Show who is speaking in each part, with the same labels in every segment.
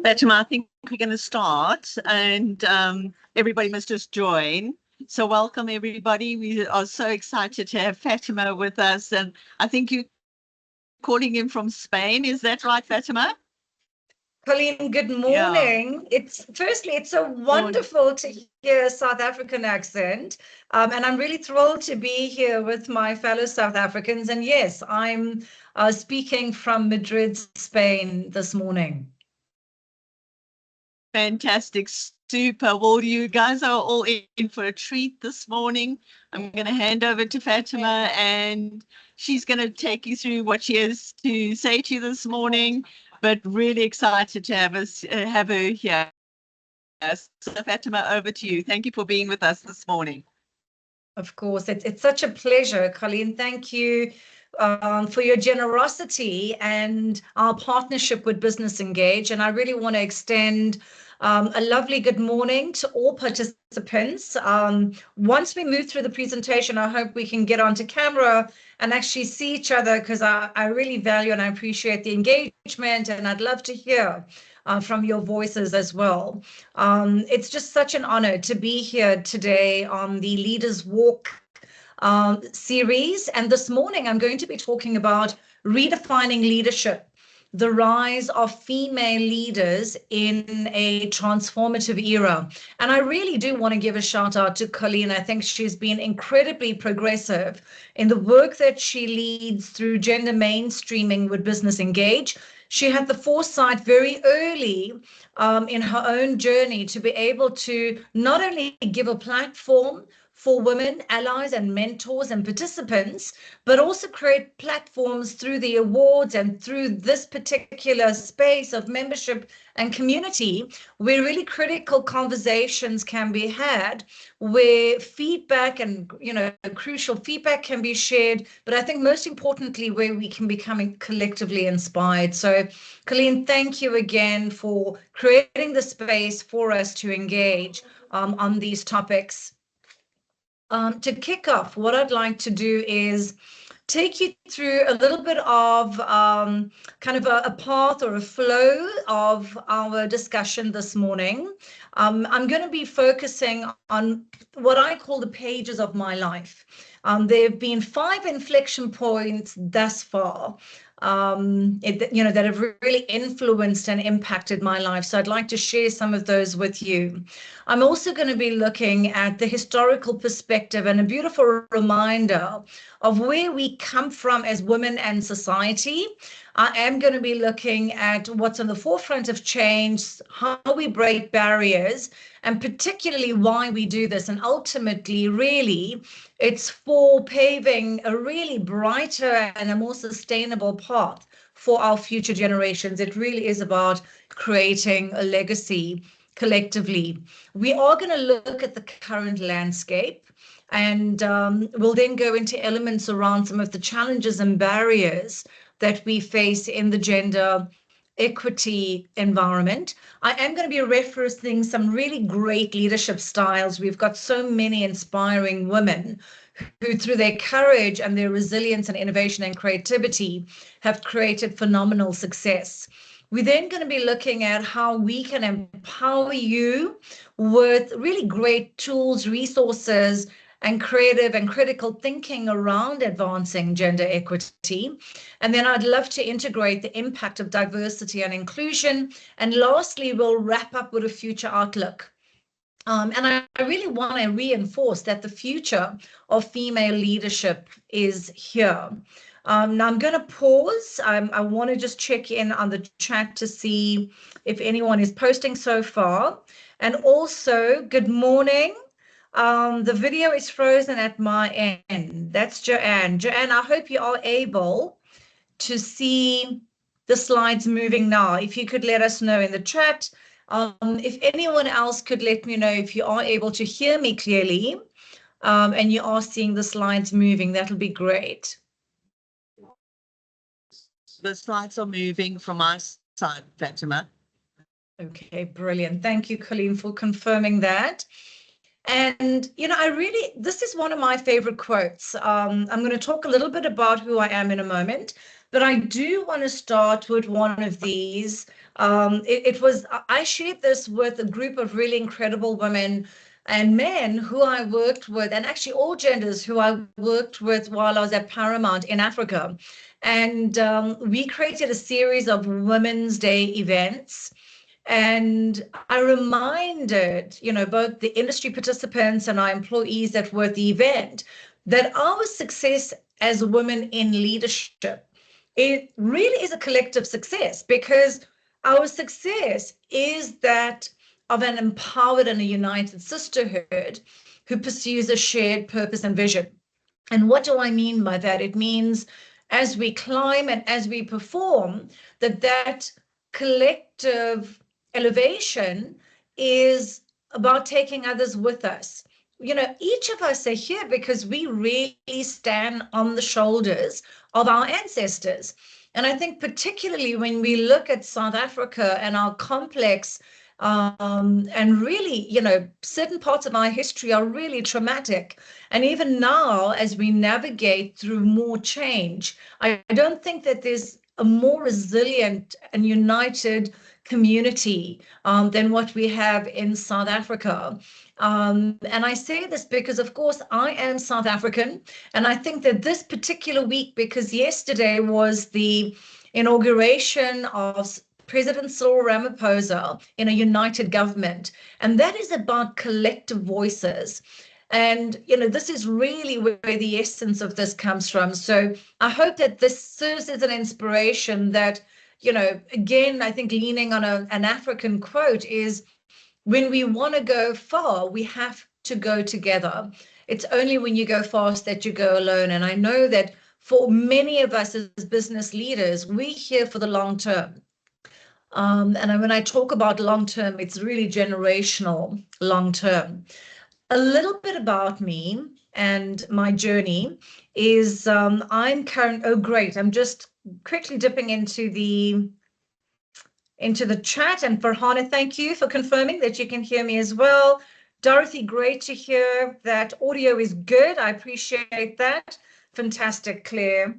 Speaker 1: Fatima, I think we're going to start, and everybody must just join. So welcome, everybody. We are so excited to have Fatima with us, and I think you're calling in from Spain. Is that right, Fatima?
Speaker 2: Colleen, good morning.
Speaker 1: Yeah.
Speaker 2: It's so wonderful to hear a South African accent. And I'm really thrilled to be here with my fellow South Africans. And yes, I'm speaking from Madrid, Spain this morning.
Speaker 1: Fantastic. Super. Well, you guys are all in for a treat this morning. I'm going to hand over to Fatima, and she's going to take you through what she has to say to you this morning, but really excited to have her here. So Fatima, over to you. Thank you for being with us this morning.
Speaker 2: Of course, it's such a pleasure, Colleen. Thank you for your generosity and our partnership with Business Engage. And I really want to extend a lovely good morning to all participants. Once we move through the presentation, I hope we can get onto camera and actually see each other, because I really value and I appreciate the engagement, and I'd love to hear from your voices as well. It's just such an honor to be here today on the LeadersWalk series. And this morning, I'm going to be talking about redefining leadership, the rise of female leaders in a transformative era. And I really do want to give a shout out to Colleen. I think she's been incredibly progressive in the work that she leads through gender mainstreaming with Business Engage. She had the foresight very early in her own journey to be able to not only give a platform for women, allies and mentors and participants, but also create platforms through the awards and through this particular space of membership and community, where really critical conversations can be had, where feedback and crucial feedback can be shared, but I think most importantly, where we can become collectively inspired. So Colleen, thank you again for creating the space for us to engage on these topics. To kick off, what I'd like to do is take you through a little bit of kind of a path or a flow of our discussion this morning. I'm going to be focusing on what I call the pages of my life. There have been 5 inflection points thus far that have really influenced and impacted my life. So I'd like to share some of those with you. I'm also going to be looking at the historical perspective and a beautiful reminder of where we come from as women and society. I am going to be looking at what's on the forefront of change, how we break barriers, and particularly why we do this. And ultimately, really, it's for paving a really brighter and a more sustainable path for our future generations. It really is about creating a legacy collectively. We are going to look at the current landscape, and we'll then go into elements around some of the challenges and barriers that we face in the gender equity environment. I am going to be referencing some really great leadership styles. We've got so many inspiring women who, through their courage and their resilience and innovation and creativity, have created phenomenal success. We're then going to be looking at how we can empower you with really great tools, resources, and creative and critical thinking around advancing gender equity. And then I'd love to integrate the impact of diversity and inclusion. And lastly, we'll wrap up with a future outlook. And I really want to reinforce that the future of female leadership is here. Now I'm going to pause. I want to just check in on the chat to see if anyone is posting so far. And also, good morning. The video is frozen at my end. That's Joanne. Joanne, I hope you are able to see the slides moving now. If you could let us know in the chat. If anyone else could let me know if you are able to hear me clearly and you are seeing the slides moving, that'll be great.
Speaker 1: The slides are moving from our side, Fatima.
Speaker 2: Okay, brilliant. Thank you, Colleen, for confirming that. And, this is one of my favorite quotes. I'm going to talk a little bit about who I am in a moment, But I do want to start with one of these. I shared this with a group of really incredible women and men who I worked with, and actually all genders who I worked with while I was at Paramount in Africa. And we created a series of Women's Day events. And I reminded, both the industry participants and our employees that were at the event that our success as women in leadership, it really is a collective success, because our success is that of an empowered and a united sisterhood who pursues a shared purpose and vision. And what do I mean by that? It means as we climb and as we perform, that collective elevation is about taking others with us. Each of us are here because we really stand on the shoulders of our ancestors. And I think particularly when we look at South Africa and our complex and really, certain parts of our history are really traumatic. And even now, as we navigate through more change, I don't think that there's a more resilient and united community than what we have in South Africa. And I say this because, of course, I am South African. And I think that this particular week, because yesterday was the inauguration of President Cyril Ramaphosa in a united government, and that is about collective voices. And, this is really where the essence of this comes from. So I hope that this serves as an inspiration that, again, I think leaning on an African quote is, when we want to go far, we have to go together. It's only when you go fast that you go alone. And I know that for many of us as business leaders, we're here for the long term. And when I talk about long term, it's really generational long term. A little bit about me and my journey is I'm great. I'm just quickly dipping into the chat. And Farhana, thank you for confirming that you can hear me as well. Dorothy, great to hear that audio is good. I appreciate that. Fantastic, Claire.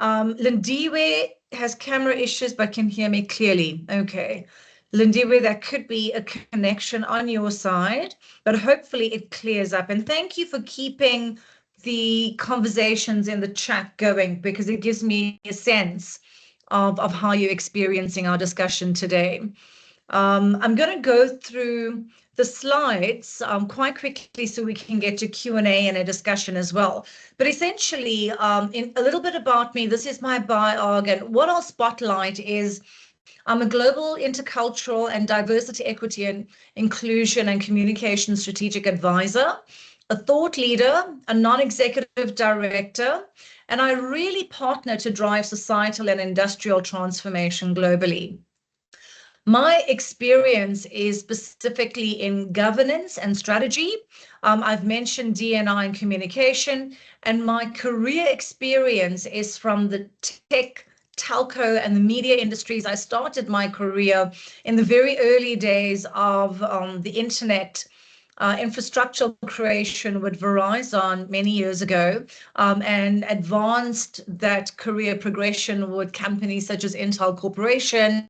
Speaker 2: Lindiwe has camera issues but can hear me clearly. Okay. Lindiwe, that could be a connection on your side, but hopefully it clears up. And thank you for keeping the conversations in the chat going, because it gives me a sense of how you're experiencing our discussion today. I'm going to go through the slides quite quickly so we can get to Q&A and a discussion as well. But essentially, in a little bit about me, this is my biog, and what I'll spotlight is I'm a global intercultural and diversity, equity and inclusion and communication strategic advisor, a thought leader, a non-executive director, and I really partner to drive societal and industrial transformation globally. My experience is specifically in governance and strategy. I've mentioned D&I and communication, and my career experience is from the tech, telco, and the media industries. I started my career in the very early days of the internet infrastructural creation with Verizon many years ago, and advanced that career progression with companies such as Intel Corporation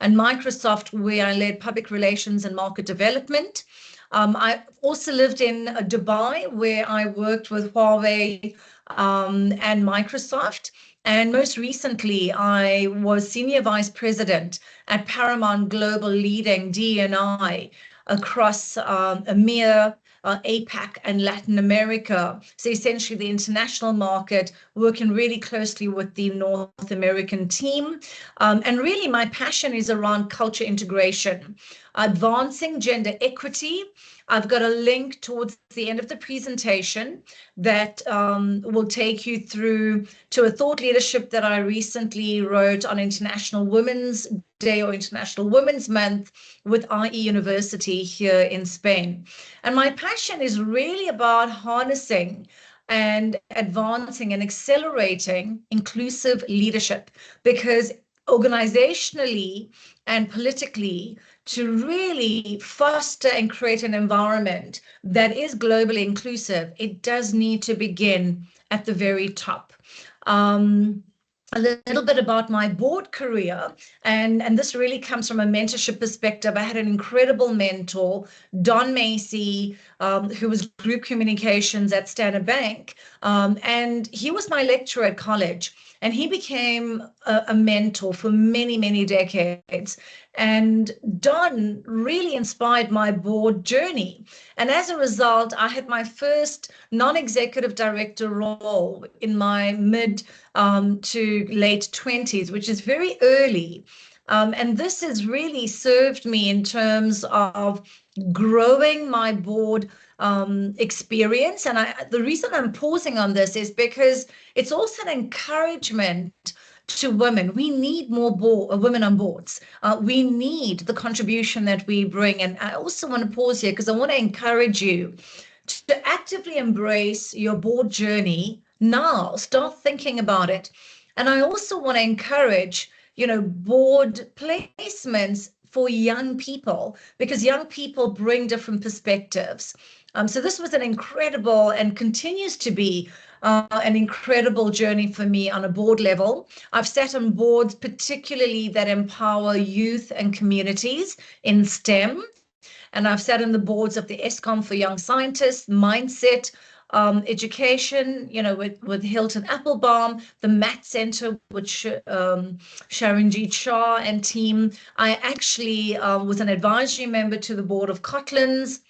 Speaker 2: and Microsoft, where I led public relations and market development. I also lived in Dubai, where I worked with Huawei and Microsoft. And most recently, I was Senior Vice President at Paramount Global, leading D&I across EMEA, APAC, and Latin America. So essentially the international market, working really closely with the North American team. And really my passion is around culture integration, advancing gender equity. I've got a link towards the end of the presentation that will take you through to a thought leadership that I recently wrote on International Women's Day or International Women's Month with IE University here in Spain. And my passion is really about harnessing and advancing and accelerating inclusive leadership, because organizationally and politically, to really foster and create an environment that is globally inclusive, it does need to begin at the very top. a little bit about my board career, and this really comes from a mentorship perspective. I had an incredible mentor, Don Macy, who was group communications at Standard Bank, and he was my lecturer at college, and he became a mentor for many, many decades. And Don really inspired my board journey. And as a result, I had my first non-executive director role in my mid to late 20s, which is very early. And this has really served me in terms of growing my board experience. And the reason I'm pausing on this is because it's also an encouragement to women. We need more women on boards. We need the contribution that we bring. And I also want to pause here because I want to encourage you to actively embrace your board journey now. Start thinking about it. And I also want to encourage, board placements for young people, because young people bring different perspectives. So this was an incredible and continues to be an incredible journey for me on a board level. I've sat on boards particularly that empower youth and communities in STEM. And I've sat on the boards of the ESCOM for Young Scientists, Mindset, education, with Hilton Applebaum, the MAT Center with Sharon G. Shah and team. I actually was an advisory member to the board of Cotlan's.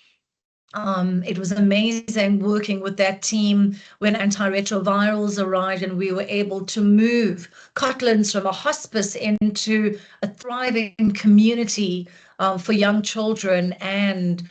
Speaker 2: It was amazing working with that team when antiretrovirals arrived and we were able to move Cotlan's from a hospice into a thriving community for young children and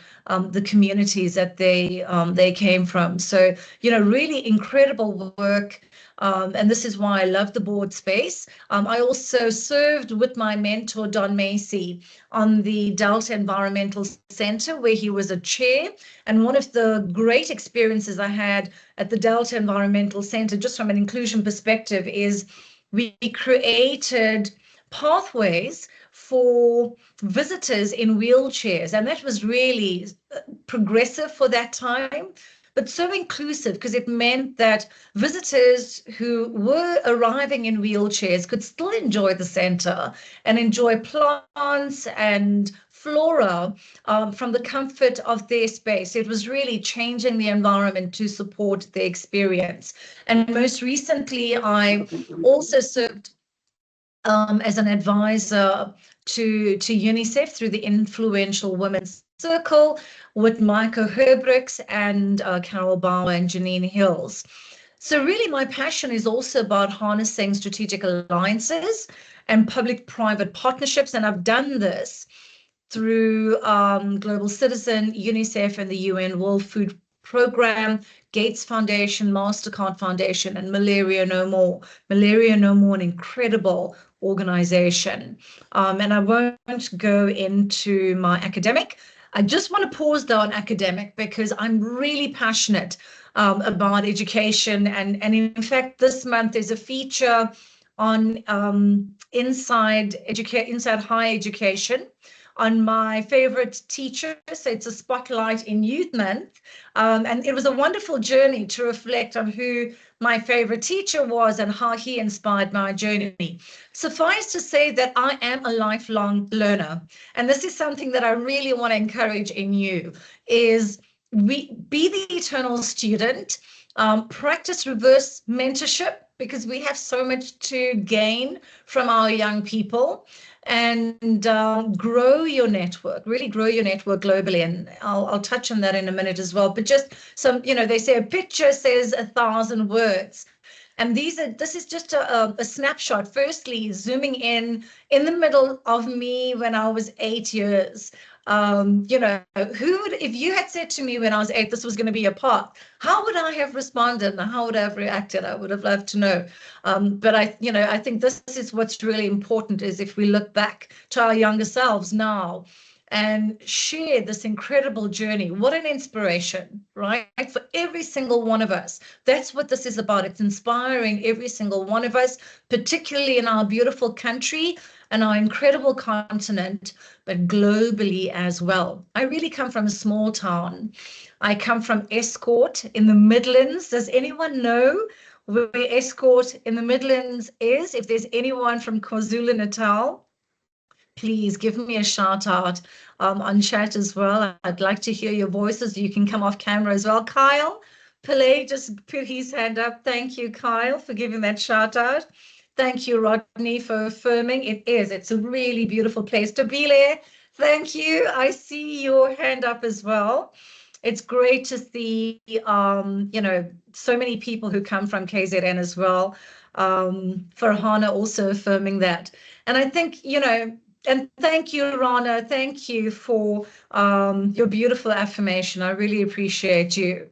Speaker 2: the communities that they came from. So, really incredible work. And this is why I love the board space. I also served with my mentor, Don Macy, on the Delta Environmental Center, where he was a chair. And one of the great experiences I had at the Delta Environmental Center, just from an inclusion perspective, is we created pathways for visitors in wheelchairs. And that was really progressive for that time, but so inclusive, because it meant that visitors who were arriving in wheelchairs could still enjoy the center and enjoy plants and flora from the comfort of their space. It was really changing the environment to support the experience. And most recently, I also served as an advisor to UNICEF through the Influential Women's Circle with Micah Herbricks and Carol Bauer and Janine Hills. So really my passion is also about harnessing strategic alliances and public-private partnerships. And I've done this through Global Citizen, UNICEF and the UN World Food Program, Gates Foundation, MasterCard Foundation, and Malaria No More. Malaria No More, an incredible organization. And I won't go into my academic. I just want to pause though on academic because I'm really passionate about education. And in fact, this month there's a feature on inside higher education on my favorite teacher. So it's a spotlight in Youth Month. And it was a wonderful journey to reflect on who my favorite teacher was and how he inspired my journey. Suffice to say that I am a lifelong learner. And this is something that I really want to encourage in you, is be the eternal student, practice reverse mentorship, because we have so much to gain from our young people, and grow your network, really grow your network globally. And I'll touch on that in a minute as well. But just some, they say a picture says 1,000 words. And this is just a snapshot. Firstly, zooming in the middle of me when I was 8 years. If you had said to me when I was 8, this was going to be a path, how would I have responded and how would I have reacted? I would have loved to know. But I think this is what's really important, is if we look back to our younger selves now and share this incredible journey. What an inspiration, right? For every single one of us. That's what this is about. It's inspiring every single one of us, particularly in our beautiful country and our incredible continent, but globally as well. I really come from a small town. I come from Escort in the Midlands. Does anyone know where Escort in the Midlands is. If there's anyone from KwaZulu-Natal, please give me a shout out on chat as well. I'd like to hear your voices. You can come off camera as well. Kyle Pillay just put his hand up. Thank you, Kyle, for giving that shout out. Thank you, Rodney, for affirming. It's a really beautiful place to be there. Thank you. I see your hand up as well. It's great to see, so many people who come from KZN as well. Farhana also affirming that. And I think, and thank you, Rana. Thank you for your beautiful affirmation. I really appreciate you.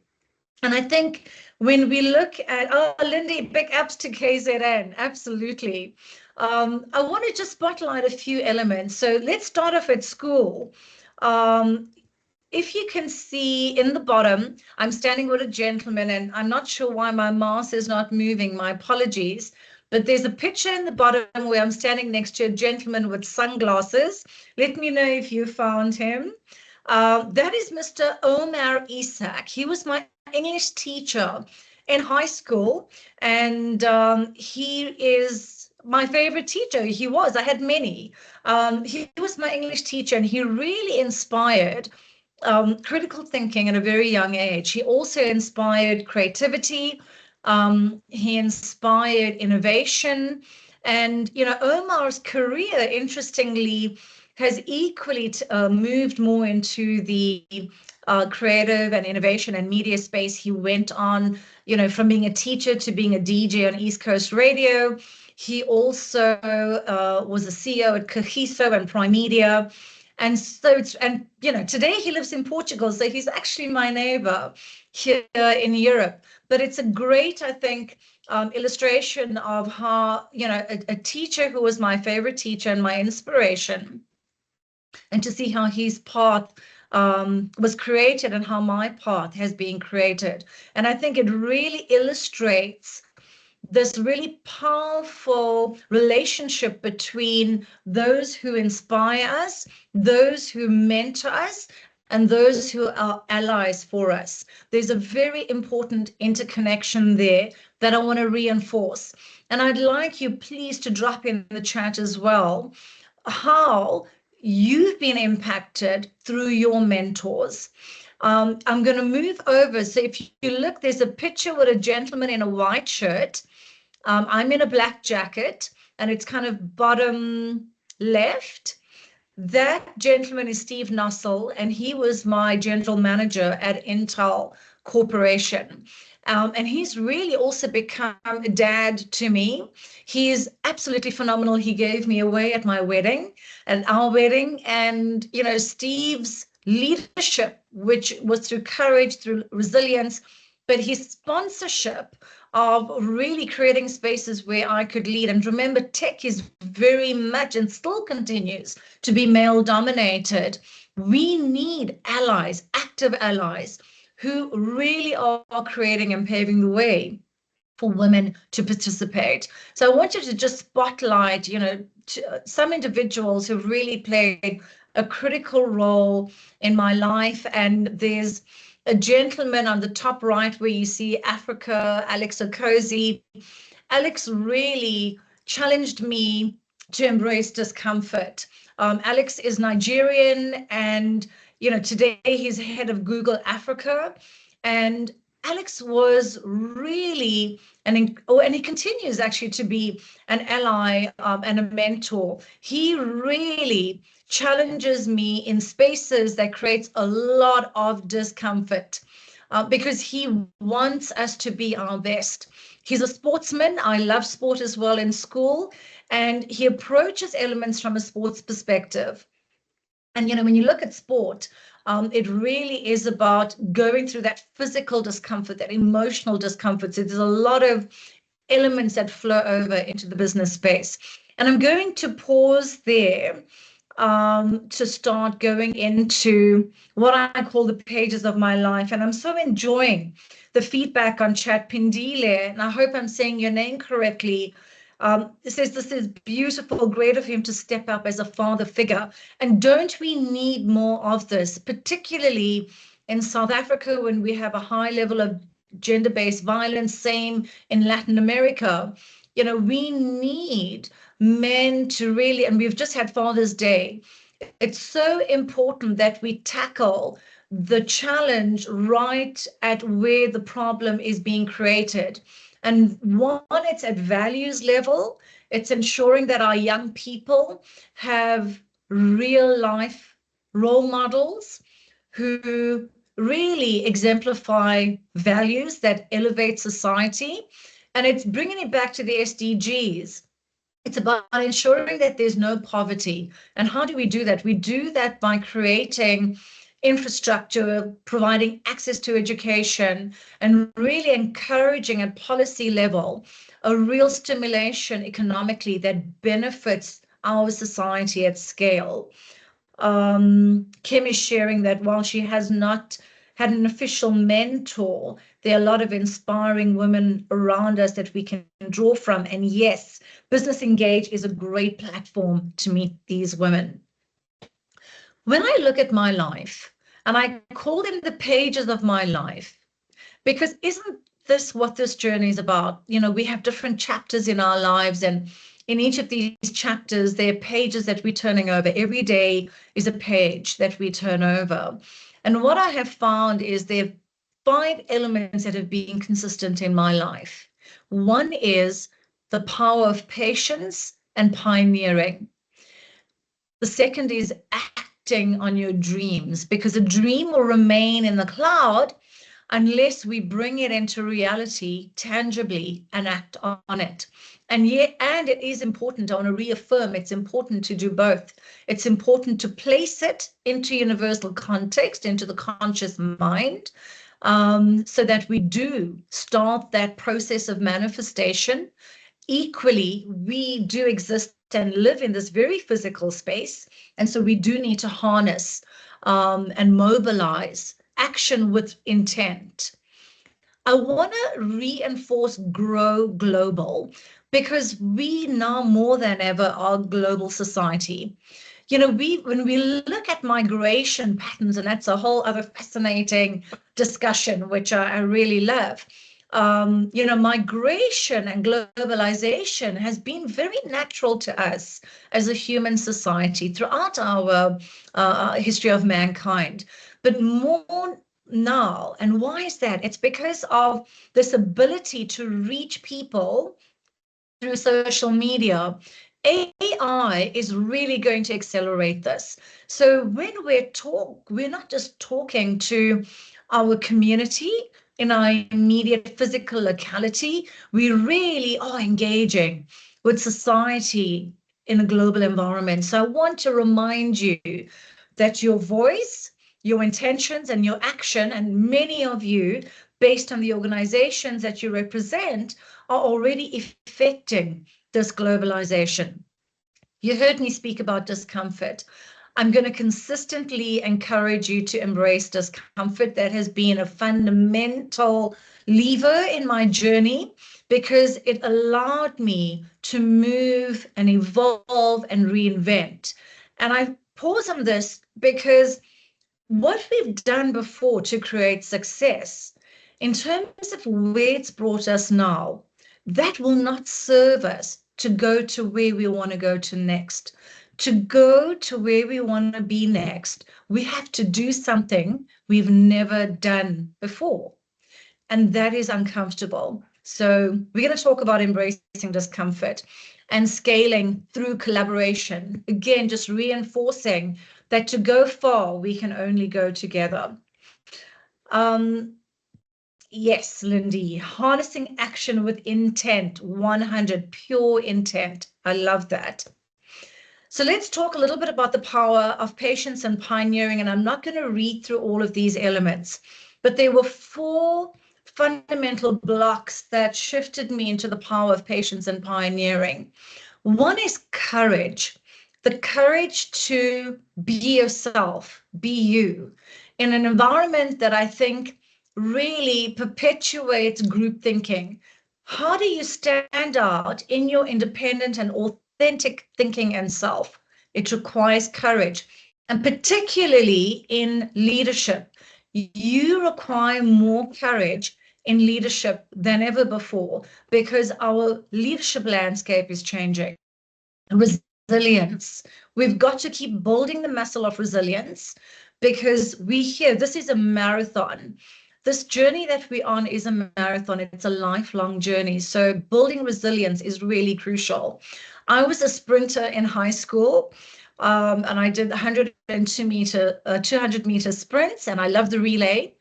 Speaker 2: And I think when we look at, Lindy, big ups to KZN, absolutely. I want to just spotlight a few elements. So let's start off at school. If you can see in the bottom, I'm standing with a gentleman, and I'm not sure why my mouse is not moving. My apologies. But there's a picture in the bottom where I'm standing next to a gentleman with sunglasses. Let me know if you found him. That is Mr. Omar Isak. He was my English teacher in high school, and he is my favorite teacher. He was. I had many. He was my English teacher, and he really inspired critical thinking at a very young age. He also inspired creativity. He inspired innovation. And, Omar's career, interestingly, has equally moved more into the creative and innovation and media space. He went on, from being a teacher to being a DJ on East Coast Radio. He also was a CEO at Kagiso and Prime Media. And so, today he lives in Portugal, so he's actually my neighbor here in Europe. But it's a great, I think, illustration of how, a teacher who was my favorite teacher and my inspiration, and to see how his path was created and how my path has been created. And I think it really illustrates this really powerful relationship between those who inspire us, those who mentor us, and those who are allies for us. There's a very important interconnection there that I want to reinforce. And I'd like you please to drop in the chat as well how you've been impacted through your mentors. I'm going to move over. So if you look, there's a picture with a gentleman in a white shirt. I'm in a black jacket, and it's kind of bottom left. That gentleman is Steve Nussel, and he was my general manager at Intel Corporation. And he's really also become a dad to me. He is absolutely phenomenal. He gave me away at my wedding, at our wedding. And, Steve's leadership, which was through courage, through resilience, but his sponsorship of really creating spaces where I could lead. And remember, tech is very much and still continues to be male dominated. We need allies, active allies, who really are creating and paving the way for women to participate. So I wanted to just spotlight, some individuals who've really played a critical role in my life. And there's a gentleman on the top right where you see Africa, Alex Okozi. Alex really challenged me to embrace discomfort. Alex is Nigerian, and today he's head of Google Africa. And Alex was really, and he continues actually to be an ally and a mentor. He really challenges me in spaces that creates a lot of discomfort because he wants us to be our best. He's a sportsman. I love sport as well in school, and he approaches elements from a sports perspective. And, when you look at sport, it really is about going through that physical discomfort, that emotional discomfort. So there's a lot of elements that flow over into the business space. And I'm going to pause there to start going into what I call the pages of my life. And I'm so enjoying the feedback on chat. Pindile, and I hope I'm saying your name correctly. It says, this is beautiful, great of him to step up as a father figure. And don't we need more of this, particularly in South Africa, when we have a high level of gender-based violence, same in Latin America. You know, we need men to really, and we've just had Father's Day. It's so important that we tackle the challenge right at where the problem is being created. And one, it's at values level. It's ensuring that our young people have real life role models who really exemplify values that elevate society. And it's bringing it back to the SDGs. It's about ensuring that there's no poverty. And how do we do that? We do that by creating infrastructure, providing access to education, and really encouraging at policy level a real stimulation economically that benefits our society at scale. Kim is sharing that while she has not had an official mentor, there are a lot of inspiring women around us that we can draw from. And yes, Business Engage is a great platform to meet these women. When I look at my life, and I call them the pages of my life, because isn't this what this journey is about? You know, we have different chapters in our lives, and in each of these chapters, there are pages that we're turning over. Every day is a page that we turn over. And what I have found is there are 5 elements that have been consistent in my life. One is the power of patience and pioneering. The second is acting on your dreams, because a dream will remain in the cloud unless we bring it into reality tangibly and act on it. And it is important, I want to reaffirm, it's important to do both. It's important to place it into universal context, into the conscious mind, so that we do start that process of manifestation. Equally, we do exist and live in this very physical space, and so we do need to harness and mobilize action with intent. I want to reinforce grow global, because we now more than ever are a global society. You know, when we look at migration patterns, and that's a whole other fascinating discussion, which I really love. You know, migration and globalization has been very natural to us as a human society throughout our history of mankind. But more now, and why is that? It's because of this ability to reach people through social media. AI is really going to accelerate this. So when we're not just talking to our community in our immediate physical locality, we really are engaging with society in a global environment. So I want to remind you that your voice, your intentions, and your action, and many of you, based on the organizations that you represent, are already affecting this globalization. You heard me speak about discomfort. I'm going to consistently encourage you to embrace discomfort. That has been a fundamental lever in my journey, because it allowed me to move and evolve and reinvent. And I pause on this because what we've done before to create success, in terms of where it's brought us now, that will not serve us to go to where we want to go to next. To go to where we want to be next, we have to do something we've never done before. And that is uncomfortable. So we're going to talk about embracing discomfort and scaling through collaboration. Again, just reinforcing that to go far, we can only go together. Yes, Lindy, harnessing action with intent, 100, pure intent. I love that. So let's talk a little bit about the power of patience and pioneering. And I'm not going to read through all of these elements, but there were 4 fundamental blocks that shifted me into the power of patience and pioneering. One is courage, the courage to be yourself, be you, in an environment that I think really perpetuates group thinking. How do you stand out in your independent and authentic thinking and self? It requires courage, and particularly in leadership, you require more courage in leadership than ever before, because our leadership landscape is changing. Resilience. We've got to keep building the muscle of resilience, because this is a marathon. This journey that we're on is a marathon. It's a lifelong journey. So building resilience is really crucial. I was a sprinter in high school, and I did 200-meter sprints, and I love the relay.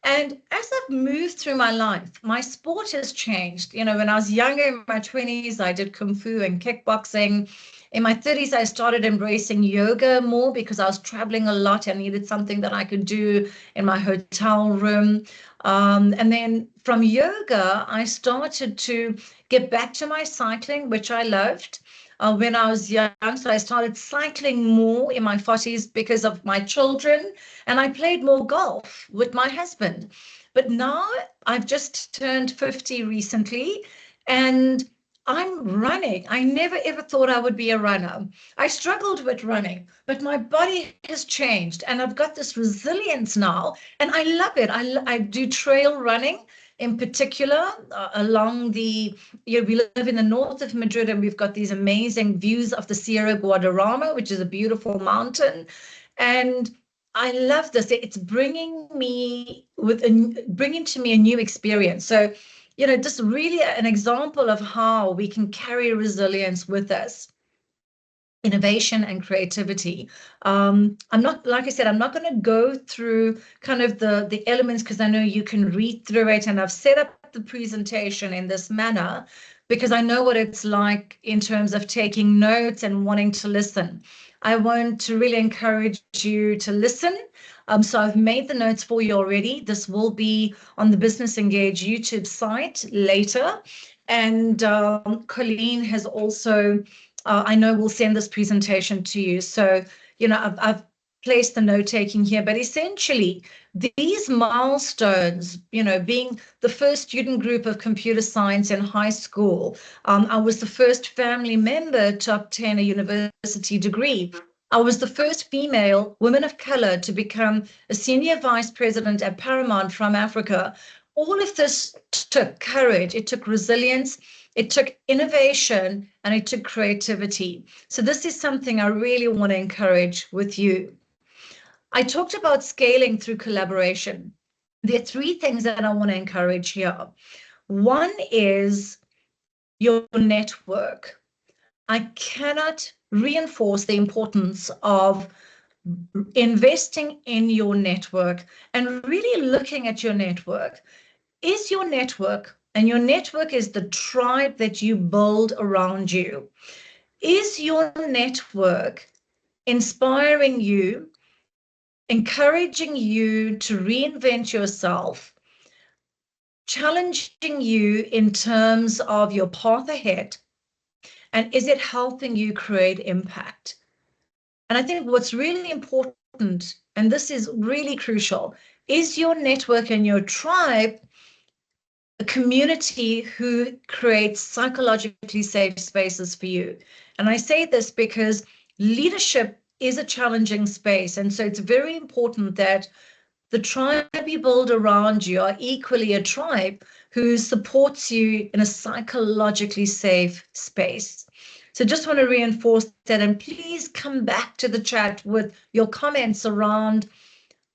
Speaker 2: And as I've moved through my life, my sport has changed. When I was younger, in my 20s, I did Kung Fu and kickboxing. In my 30s, I started embracing yoga more because I was traveling a lot and needed something that I could do in my hotel room. And then from yoga, I started to get back to my cycling, which I loved. When I was young. So I started cycling more in my 40s because of my children, and I played more golf with my husband. But now I've just turned 50 recently, and I'm running. I never ever thought I would be a runner. I struggled with running, but my body has changed, and I've got this resilience now, and I love it. I do trail running. In particular, along we live in the north of Madrid, and we've got these amazing views of the Sierra Guadarrama, which is a beautiful mountain. And I love this. It's bringing to me a new experience. So, just really an example of how we can carry resilience with us. Innovation and creativity. I'm not, like I said, I'm not going to go through kind of the elements, because I know you can read through it, and I've set up the presentation in this manner because I know what it's like in terms of taking notes and wanting to listen. I want to really encourage you to listen. So I've made the notes for you already. This will be on the Business Engage YouTube site later. And Colleen has also, I know, we'll send this presentation to you. So, I've placed the note taking here, but essentially these milestones, being the first student group of computer science in high school, I was the first family member to obtain a university degree. I was the first female woman of color to become a senior vice president at Paramount from Africa. All of this took courage, it took resilience, it took innovation, and it took creativity. So this is something I really want to encourage with you. I talked about scaling through collaboration. There are three things that I want to encourage here. One is your network. I cannot reinforce the importance of investing in your network and really looking at your network. Is your network, and your network is the tribe that you build around you, is your network inspiring you, encouraging you to reinvent yourself, challenging you in terms of your path ahead, and is it helping you create impact? And I think what's really important, and this is really crucial, is your network and your tribe a community who creates psychologically safe spaces for you. And I say this because leadership is a challenging space. And so it's very important that the tribe you build around you are equally a tribe who supports you in a psychologically safe space. So just want to reinforce that, and please come back to the chat with your comments around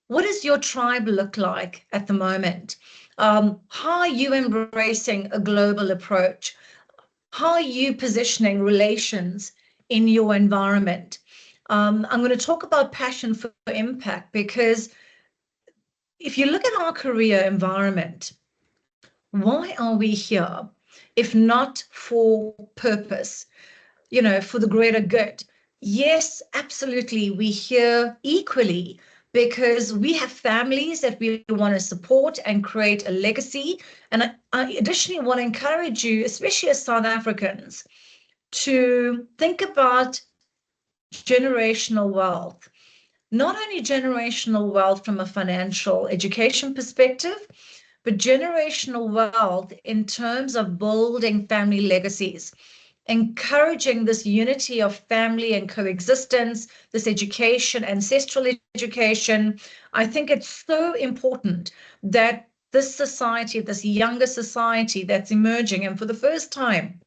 Speaker 2: what does your tribe look like at the moment? How are you embracing a global approach? How are you positioning relations in your environment? I'm going to talk about passion for impact, because if you look at our career environment, why are we here if not for purpose, for the greater good? Yes, absolutely, we're here equally because we have families that we want to support and create a legacy. And I additionally want to encourage you, especially as South Africans, to think about generational wealth. Not only generational wealth from a financial education perspective, but generational wealth in terms of building family legacies, encouraging this unity of family and coexistence, this education, ancestral education. I think it's so important that this society, this younger society that's emerging, and for the first time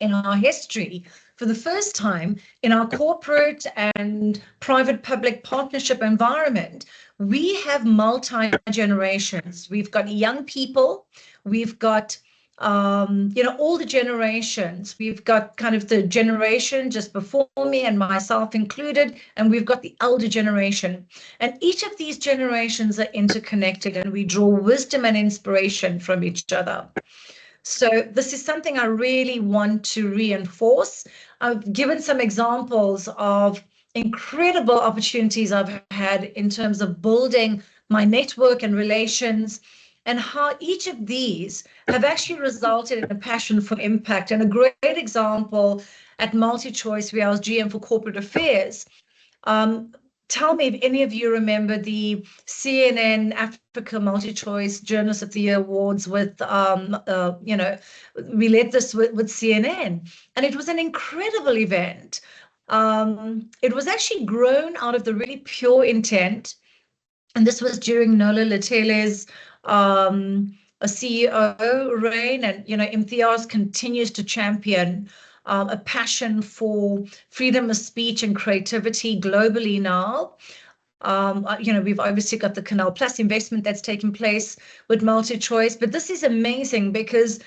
Speaker 2: in our history, for the first time in our corporate and private-public partnership environment, we have multi-generations. We've got young people, we've got all the generations. We've got kind of the generation just before me and myself included, and we've got the elder generation. And each of these generations are interconnected, and we draw wisdom and inspiration from each other. So this is something I really want to reinforce. I've given some examples of incredible opportunities I've had in terms of building my network and relations, and how each of these have actually resulted in a passion for impact. And a great example at MultiChoice, where I was GM for corporate affairs. Tell me if any of you remember the CNN Africa MultiChoice Journalist of the Year Awards with, we led this with CNN, and it was an incredible event. It was actually grown out of the really pure intent, and this was during Nola Letele's a CEO reign, and Imtiaz continues to champion a passion for freedom of speech and creativity globally now. We've obviously got the Canal Plus investment that's taking place with MultiChoice, but this is amazing because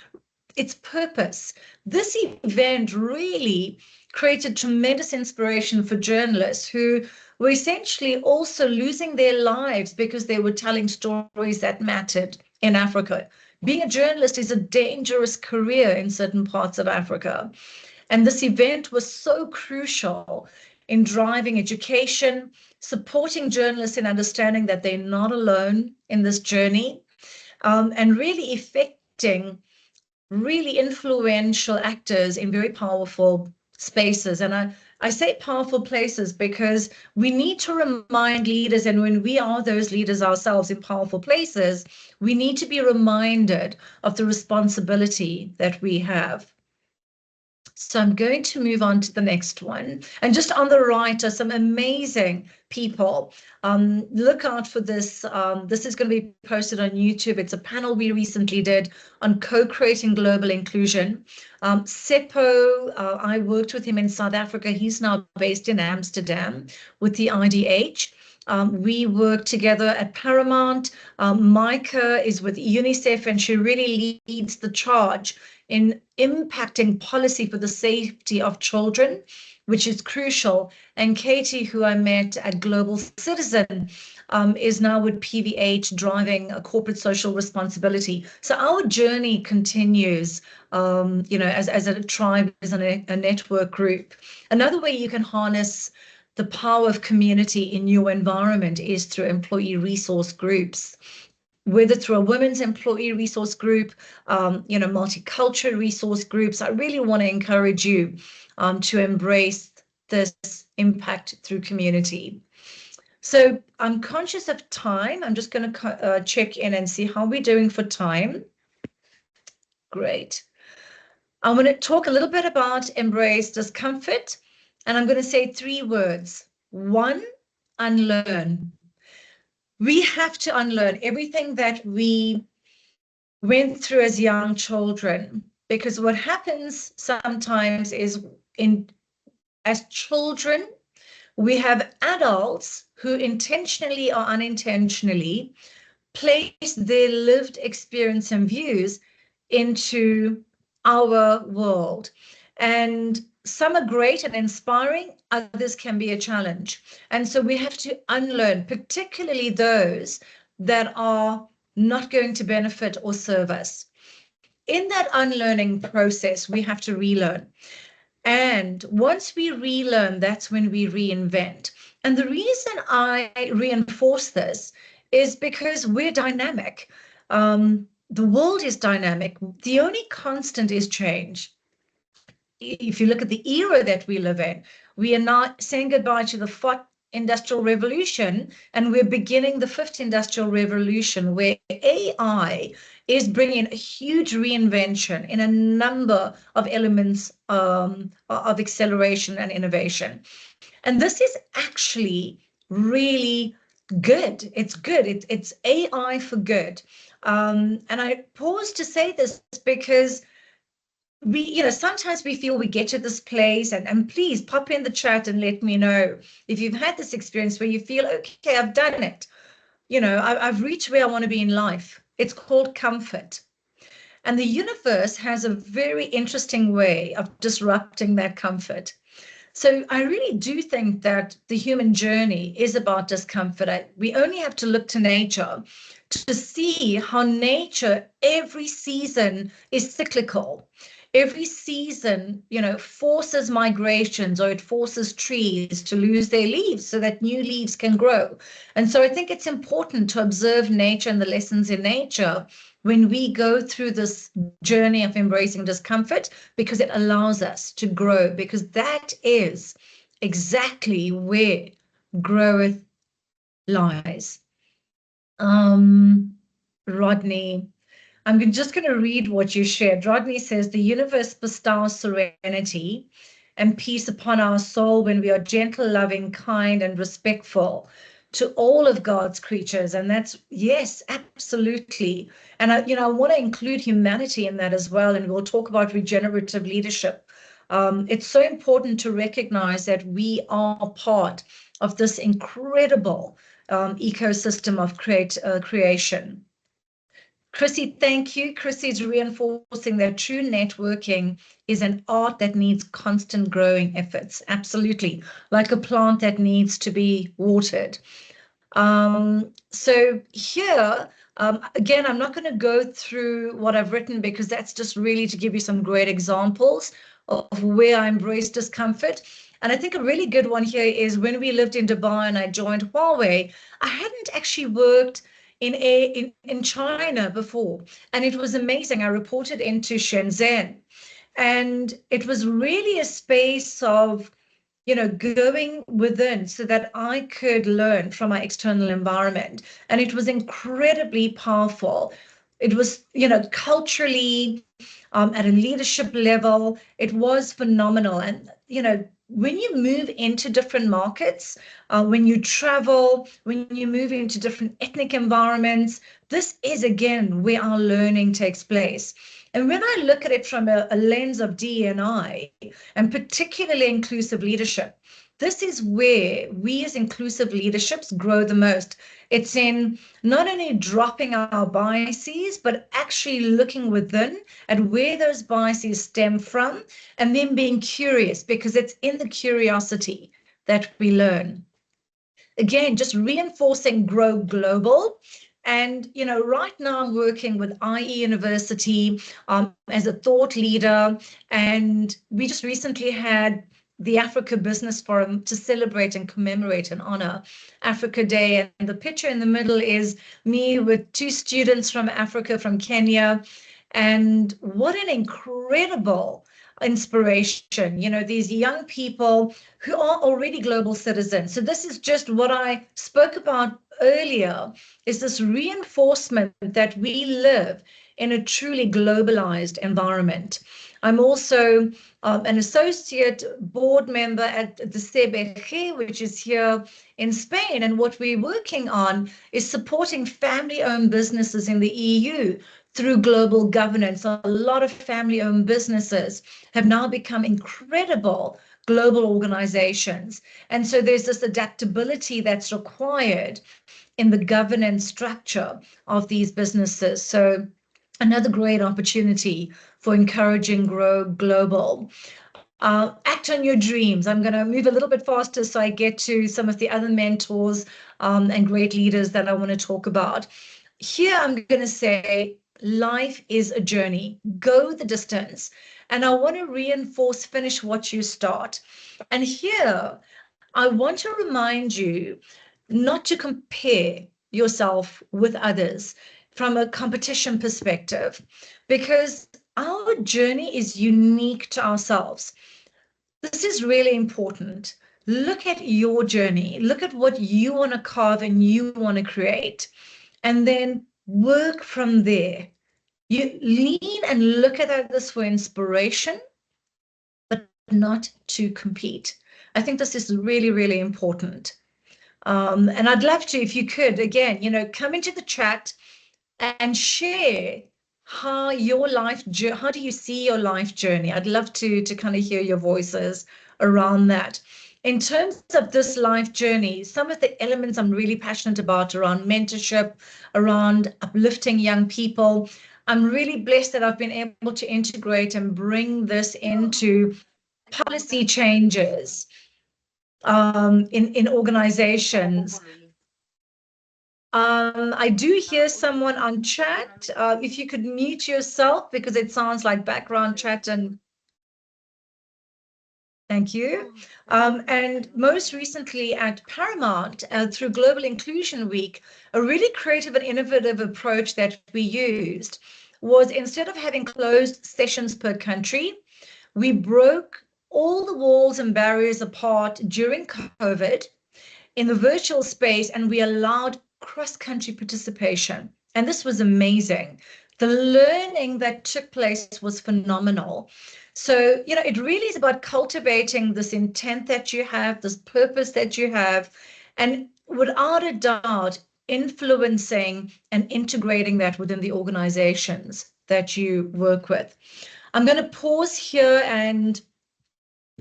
Speaker 2: its purpose. This event really created tremendous inspiration for journalists who were essentially also losing their lives because they were telling stories that mattered in Africa. Being a journalist is a dangerous career in certain parts of Africa. And this event was so crucial in driving education, supporting journalists in understanding that they're not alone in this journey, and really affecting really influential actors in very powerful spaces. And I say powerful places because we need to remind leaders, and when we are those leaders ourselves in powerful places, we need to be reminded of the responsibility that we have. So I'm going to move on to the next one. And just on the right are some amazing people. Look out for this. This is going to be posted on YouTube. It's a panel we recently did on co-creating global inclusion. Seppo, I worked with him in South Africa. He's now based in Amsterdam with the IDH. We work together at Paramount. Micah is with UNICEF, and she really leads the charge in impacting policy for the safety of children, which is crucial. And Katie, who I met at Global Citizen, is now with PVH driving a corporate social responsibility. So our journey continues, as a tribe, as a network group. Another way you can harness the power of community in your environment is through employee resource groups, whether through a women's employee resource group, multicultural resource groups. I really want to encourage you to embrace this impact through community. So I'm conscious of time. I'm just going to check in and see how we're doing for time. Great. I'm going to talk a little bit about embrace discomfort, and I'm going to say 3 words. 1, unlearn. We have to unlearn everything that we went through as young children, because what happens sometimes is as children, we have adults who intentionally or unintentionally place their lived experience and views into our world. And some are great and inspiring, others can be a challenge. And so we have to unlearn, particularly those that are not going to benefit or serve us. In that unlearning process, we have to relearn. And once we relearn, that's when we reinvent. And the reason I reinforce this is because we're dynamic. The world is dynamic. The only constant is change. If you look at the era that we live in, we are not saying goodbye to the 4th industrial revolution, and we're beginning the 5th industrial revolution, where AI is bringing a huge reinvention in a number of elements of acceleration and innovation. And this is actually really good. It's good. It's AI for good. And I pause to say this because sometimes we feel we get to this place, and please pop in the chat and let me know if you've had this experience where you feel, okay, I've done it. I've reached where I want to be in life. It's called comfort. And the universe has a very interesting way of disrupting that comfort. So I really do think that the human journey is about discomfort. We only have to look to nature to see how nature, every season is cyclical. Every season, forces migrations, or it forces trees to lose their leaves so that new leaves can grow. And so I think it's important to observe nature and the lessons in nature when we go through this journey of embracing discomfort, because it allows us to grow, because that is exactly where growth lies. Rodney, I'm just going to read what you shared. Rodney says, the universe bestows serenity and peace upon our soul when we are gentle, loving, kind, and respectful to all of God's creatures. And that's, yes, absolutely. And I want to include humanity in that as well. And we'll talk about regenerative leadership. It's so important to recognize that we are part of this incredible ecosystem of creation. Chrissy, thank you. Chrissy's reinforcing that true networking is an art that needs constant growing efforts. Absolutely. Like a plant that needs to be watered. So here, again, I'm not going to go through what I've written because that's just really to give you some great examples of where I embrace discomfort. And I think a really good one here is when we lived in Dubai and I joined Huawei, I hadn't actually worked in China before. And it was amazing. I reported into Shenzhen. And it was really a space of going within so that I could learn from my external environment. And it was incredibly powerful. It was, culturally, at a leadership level, it was phenomenal. And, when you move into different markets, when you travel, when you move into different ethnic environments, this is, again, where our learning takes place. And when I look at it from a lens of DE&I, and particularly inclusive leadership, this is where we as inclusive leaderships grow the most. It's in not only dropping our biases, but actually looking within at where those biases stem from, and then being curious, because it's in the curiosity that we learn. Again, just reinforcing grow global. And, right now I'm working with IE University as a thought leader. And we just recently had the Africa Business Forum to celebrate and commemorate and honor Africa Day. And the picture in the middle is me with two students from Africa, from Kenya. And what an incredible inspiration, these young people who are already global citizens. So this is just what I spoke about earlier, is this reinforcement that we live in a truly globalized environment. I'm also an associate board member at the CBG, which is here in Spain. And what we're working on is supporting family-owned businesses in the EU through global governance. A lot of family-owned businesses have now become incredible global organizations. And so there's this adaptability that's required in the governance structure of these businesses. So another great opportunity for encouraging grow global. Act on your dreams. I'm going to move a little bit faster so I get to some of the other mentors and great leaders that I want to talk about. Here, I'm going to say life is a journey. Go the distance. And I want to reinforce, finish what you start. And here, I want to remind you not to compare yourself with others from a competition perspective, because our journey is unique to ourselves. This is really important. Look at your journey. Look at what you want to carve and you want to create, and then work from there. You lean and look at this for inspiration, but not to compete. I think this is really, really important. And I'd love to, if you could, again, come into the chat and share how how do you see your life journey? I'd love to kind of hear your voices around that. In terms of this life journey, some of the elements I'm really passionate about around mentorship, around uplifting young people. I'm really blessed that I've been able to integrate and bring this into policy changes in organizations. I do hear someone on chat. If you could mute yourself because it sounds like background chat, and thank you. And most recently at Paramount, through Global Inclusion Week, a really creative and innovative approach that we used was, instead of having closed sessions per country, we broke all the walls and barriers apart during COVID in the virtual space, and we allowed cross-country participation. And this was amazing. The learning that took place was phenomenal. So, it really is about cultivating this intent that you have, this purpose that you have, and without a doubt, influencing and integrating that within the organizations that you work with. I'm going to pause here and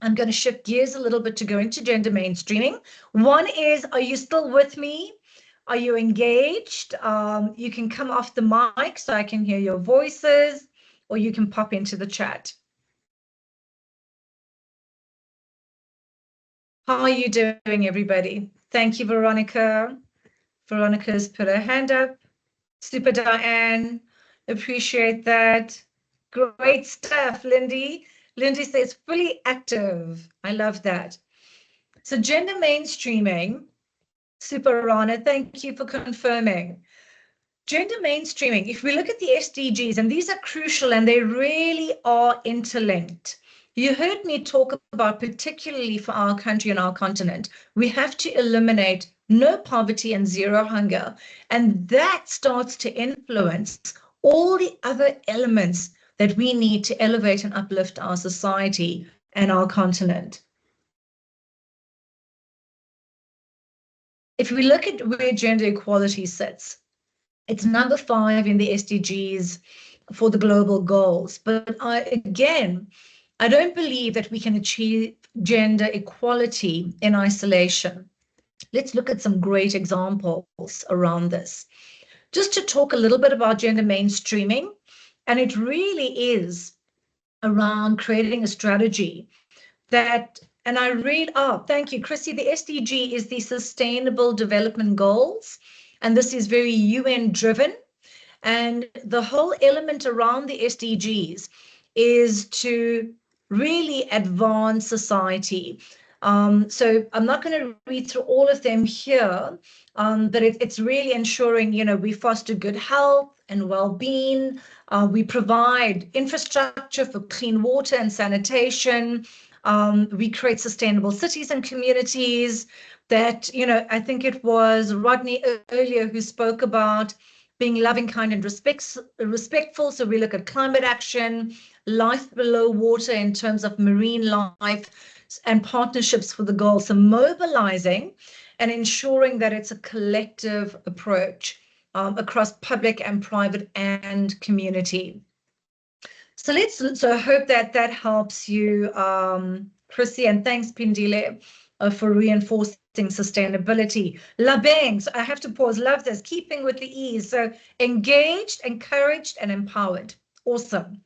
Speaker 2: I'm going to shift gears a little bit to go into gender mainstreaming. One is, are you still with me? Are you engaged? You can come off the mic so I can hear your voices, or you can pop into the chat. How are you doing, everybody? Thank you, Veronica. Veronica's put her hand up. Super, Diane. Appreciate that. Great stuff, Lindy. Lindy says fully active. I love that. So gender mainstreaming, super, Rana, thank you for confirming. Gender mainstreaming, if we look at the SDGs, and these are crucial and they really are interlinked. You heard me talk about, particularly for our country and our continent, we have to eliminate no poverty and zero hunger. And that starts to influence all the other elements that we need to elevate and uplift our society and our continent. If we look at where gender equality sits, it's number 5 in the SDGs for the global goals. But I don't believe that we can achieve gender equality in isolation. Let's look at some great examples around this. Just to talk a little bit about gender mainstreaming, and it really is around creating a strategy that, and I read, thank you, Chrissy, the SDG is the Sustainable Development Goals, and this is very UN driven. And the whole element around the SDGs is to really advance society. So I'm not going to read through all of them here, but it's really ensuring, we foster good health and well-being. We provide infrastructure for clean water and sanitation. We create sustainable cities and communities that, I think it was Rodney earlier who spoke about being loving, kind, and respectful. So we look at climate action, life below water in terms of marine life, and partnerships for the goal. So mobilizing and ensuring that it's a collective approach across public and private and community. So I hope that helps you, Chrissy, and thanks, Pindile, for reinforcing sustainability. Labangs, I have to pause, love this, keeping with the ease. So engaged, encouraged, and empowered. Awesome.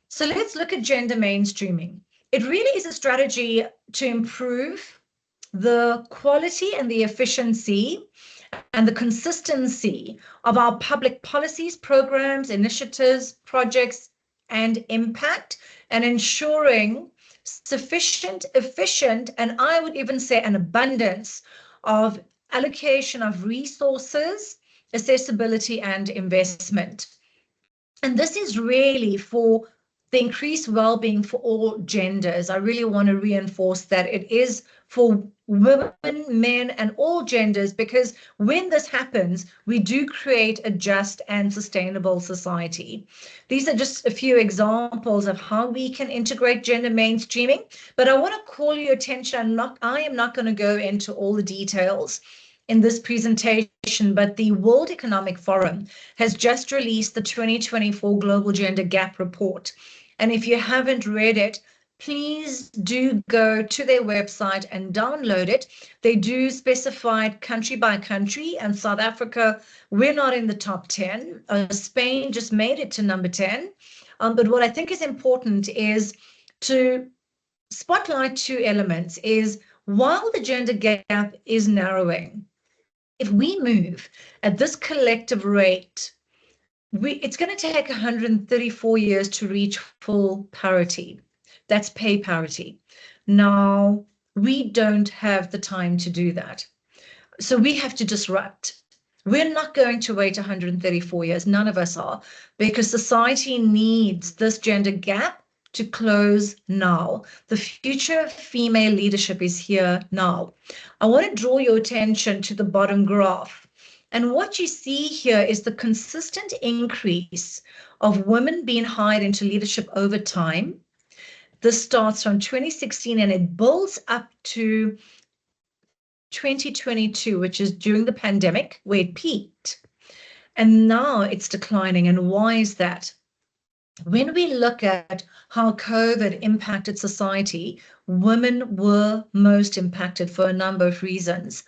Speaker 2: So let's look at gender mainstreaming. It really is a strategy to improve the quality and the efficiency and the consistency of our public policies, programs, initiatives, projects, and impact, and ensuring sufficient, efficient, and I would even say an abundance of allocation of resources, accessibility, and investment. And this is really for the increased well-being for all genders. I really want to reinforce that it is for women, men, and all genders, because when this happens, we do create a just and sustainable society. These are just a few examples of how we can integrate gender mainstreaming, but I want to call your attention. I am not going to go into all the details in this presentation, but the World Economic Forum has just released the 2024 Global Gender Gap Report. And if you haven't read it, please do go to their website and download it. They do specify country by country, and South Africa, we're not in the top 10. Spain just made it to number 10. But what I think is important is to spotlight two elements. Is while the gender gap is narrowing, if we move at this collective rate, it's going to take 134 years to reach full parity. That's pay parity. Now, we don't have the time to do that. So we have to disrupt. We're not going to wait 134 years. None of us are, because society needs this gender gap to close now. The future of female leadership is here now. I want to draw your attention to the bottom graph. And what you see here is the consistent increase of women being hired into leadership over time. This starts from 2016 and it builds up to 2022, which is during the pandemic, where it peaked. And now it's declining. And why is that? When we look at how COVID impacted society, women were most impacted for a number of reasons.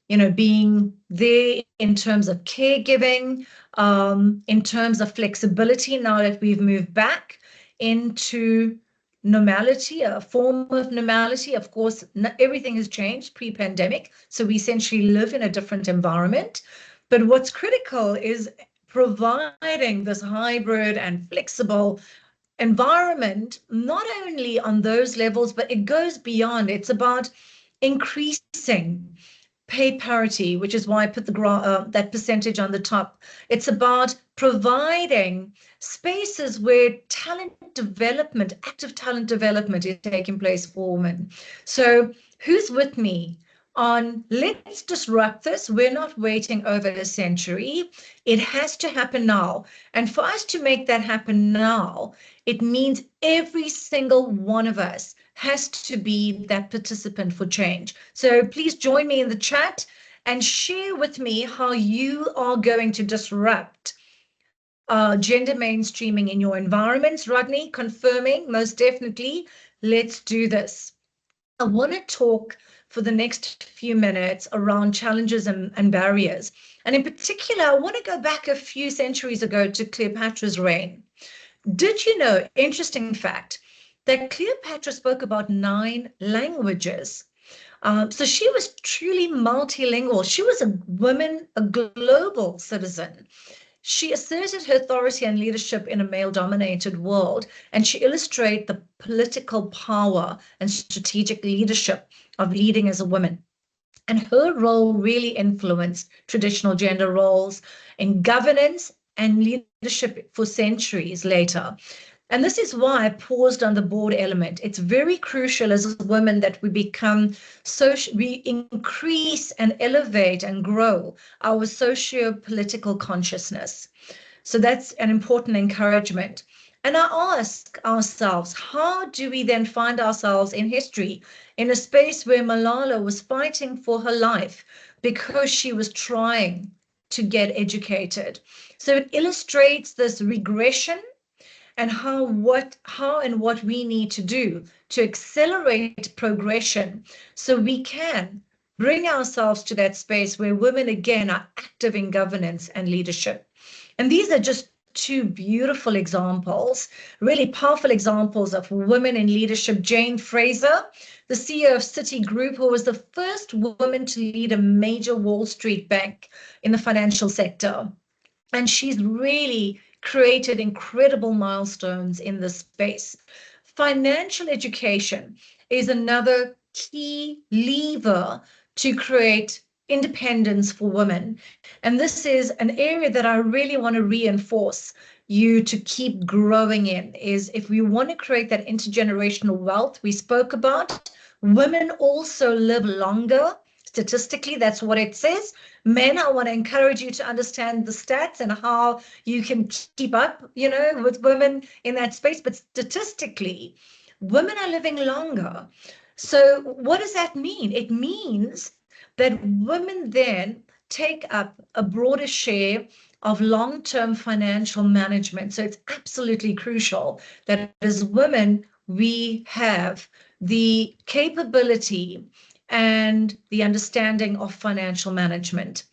Speaker 2: You know, being there in terms of caregiving, in terms of flexibility, now that we've moved back into normality, a form of normality. Of course, everything has changed pre-pandemic, so we essentially live in a different environment. But what's critical is providing this hybrid and flexible environment, not only on those levels, but it goes beyond. It's about increasing pay parity, which is why I put that percentage on the top. It's about providing spaces where talent development, active talent development is taking place for women. So who's with me on let's disrupt this? We're not waiting over a century. It has to happen now. And for us to make that happen now, it means every single one of us has to be that participant for change. So please join me in the chat and share with me how you are going to disrupt gender mainstreaming in your environments. Rodney, confirming, most definitely. Let's do this. I want to talk for the next few minutes around challenges and barriers. And in particular, I want to go back a few centuries ago to Cleopatra's reign. Did you know, interesting fact, that Cleopatra spoke about 9 languages? So she was truly multilingual. She was a woman, a global citizen. She asserted her authority and leadership in a male-dominated world, and she illustrated the political power and strategic leadership of leading as a woman. And her role really influenced traditional gender roles in governance and leadership for centuries later. And this is why I paused on the board element. It's very crucial as women that we become we increase and elevate and grow our socio-political consciousness. So that's an important encouragement. And I ask ourselves, how do we then find ourselves in history in a space where Malala was fighting for her life because she was trying to get educated? So it illustrates this regression and how and what we need to do to accelerate progression so we can bring ourselves to that space where women again are active in governance and leadership. And these are just 2 beautiful examples, really powerful examples of women in leadership. Jane Fraser, the CEO of Citigroup, who was the first woman to lead a major Wall Street bank in the financial sector. And she's really created incredible milestones in this space. Financial education is another key lever to create independence for women. And this is an area that I really want to reinforce. you to keep growing in is if we want to create that intergenerational wealth we spoke about. Women also live longer. Statistically, that's what it says. Men, I want to encourage you to understand the stats and how you can keep up, with women in that space. But statistically, women are living longer. So what does that mean? It means that women then take up a broader share of long-term financial management. So it's absolutely crucial that as women, we have the capability and the understanding of financial management.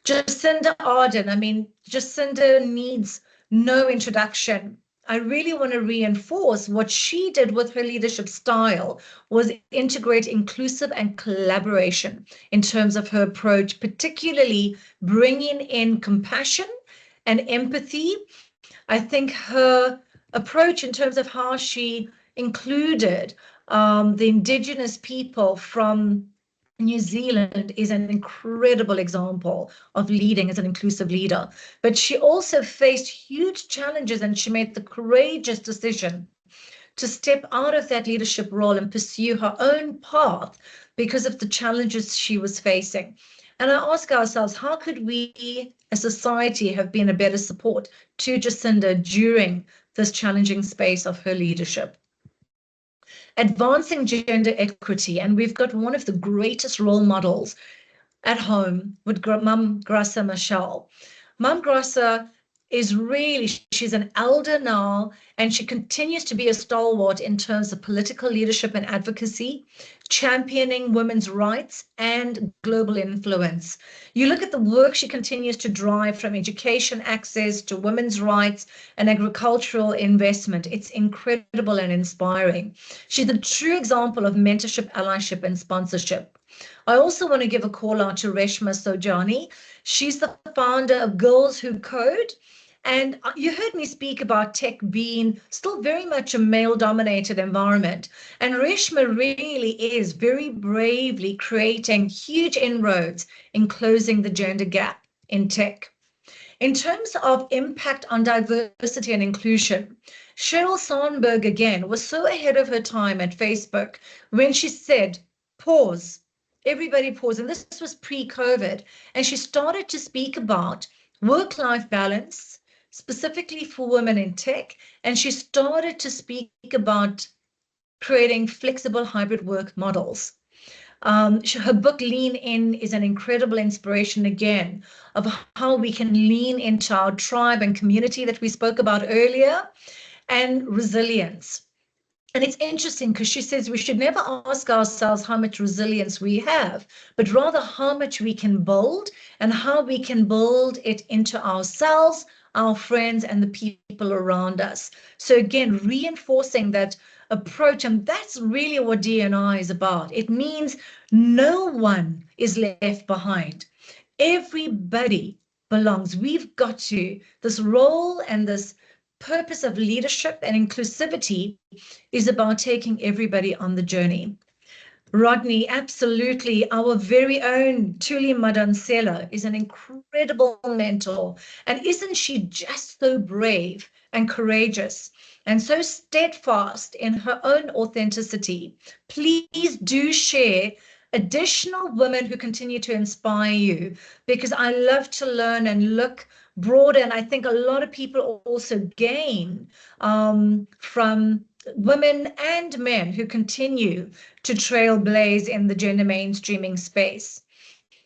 Speaker 2: Jacinda Ardern, Jacinda needs no introduction. I really want to reinforce what she did with her leadership style was integrate inclusive and collaboration in terms of her approach, particularly bringing in compassion and empathy. I think her approach in terms of how she included the Indigenous people from New Zealand is an incredible example of leading as an inclusive leader. But she also faced huge challenges and she made the courageous decision to step out of that leadership role and pursue her own path because of the challenges she was facing. And I ask ourselves, how could we as society have been a better support to Jacinda during this challenging space of her leadership? Advancing gender equity, and we've got one of the greatest role models at home with Mum Graça Michelle. Mum Graça is really, she's an elder now, and she continues to be a stalwart in terms of political leadership and advocacy, championing women's rights and global influence. You look at the work she continues to drive from education access to women's rights and agricultural investment. It's incredible and inspiring. She's a true example of mentorship, allyship, and sponsorship. I also want to give a call out to Reshma Sojani. She's the founder of Girls Who Code. And you heard me speak about tech being still very much a male-dominated environment. And Reshma really is very bravely creating huge inroads in closing the gender gap in tech. In terms of impact on diversity and inclusion, Sheryl Sandberg, again, was so ahead of her time at Facebook when she said, pause. Everybody pause. And this was pre-COVID. And she started to speak about work-life balance, specifically for women in tech. And she started to speak about creating flexible hybrid work models. Her book, Lean In, is an incredible inspiration, again, of how we can lean into our tribe and community that we spoke about earlier, and resilience. And it's interesting because she says we should never ask ourselves how much resilience we have, but rather how much we can build and how we can build it into ourselves, our friends, and the people around us. So again, reinforcing that approach, and that's really what D&I is about. It means no one is left behind. Everybody belongs. We've got to, this role and this purpose of leadership and inclusivity is about taking everybody on the journey. Rodney, absolutely. Our very own Thuli Madansela is an incredible mentor. And isn't she just so brave and courageous and so steadfast in her own authenticity? Please do share additional women who continue to inspire you, because I love to learn and look broader. And I think a lot of people also gain from women and men who continue to trailblaze in the gender mainstreaming space.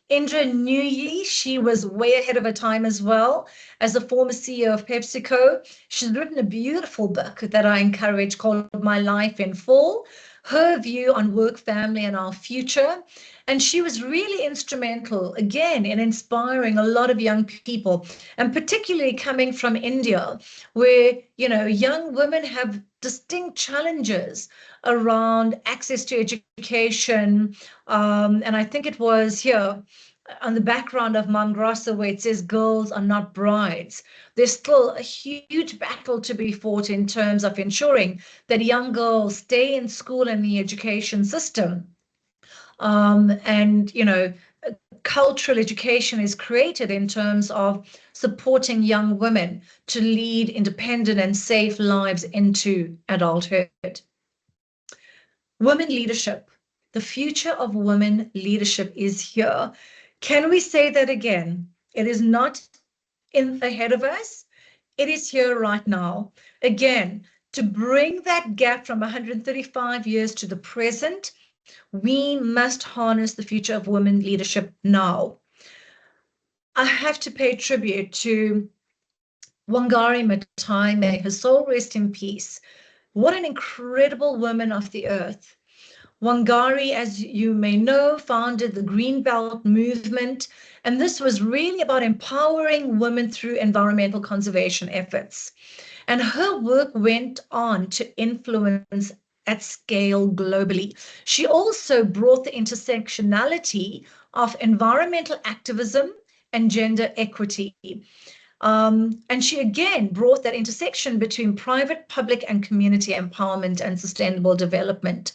Speaker 2: Indra Nooyi, she was way ahead of her time as well. As a former CEO of PepsiCo, she's written a beautiful book that I encourage called My Life in Full, her view on work, family, and our future. And she was really instrumental, again, in inspiring a lot of young people, and particularly coming from India, where, young women have distinct challenges around access to education. And I think it was here on the background of Mum Graça where it says girls are not brides. There's still a huge battle to be fought in terms of ensuring that young girls stay in school and the education system. And, cultural education is created in terms of supporting young women to lead independent and safe lives into adulthood. Women leadership. The future of women leadership is here. Can we say that again? It is not ahead of us. It is here right now. Again, to bring that gap from 135 years to the present, we must harness the future of women leadership now. I have to pay tribute to Wangari Maathai, may her soul rest in peace. What an incredible woman of the earth. Wangari, as you may know, founded the Green Belt movement, and this was really about empowering women through environmental conservation efforts. And her work went on to influence at scale globally. She also brought the intersectionality of environmental activism and gender equity. And she again brought that intersection between private, public, and community empowerment and sustainable development.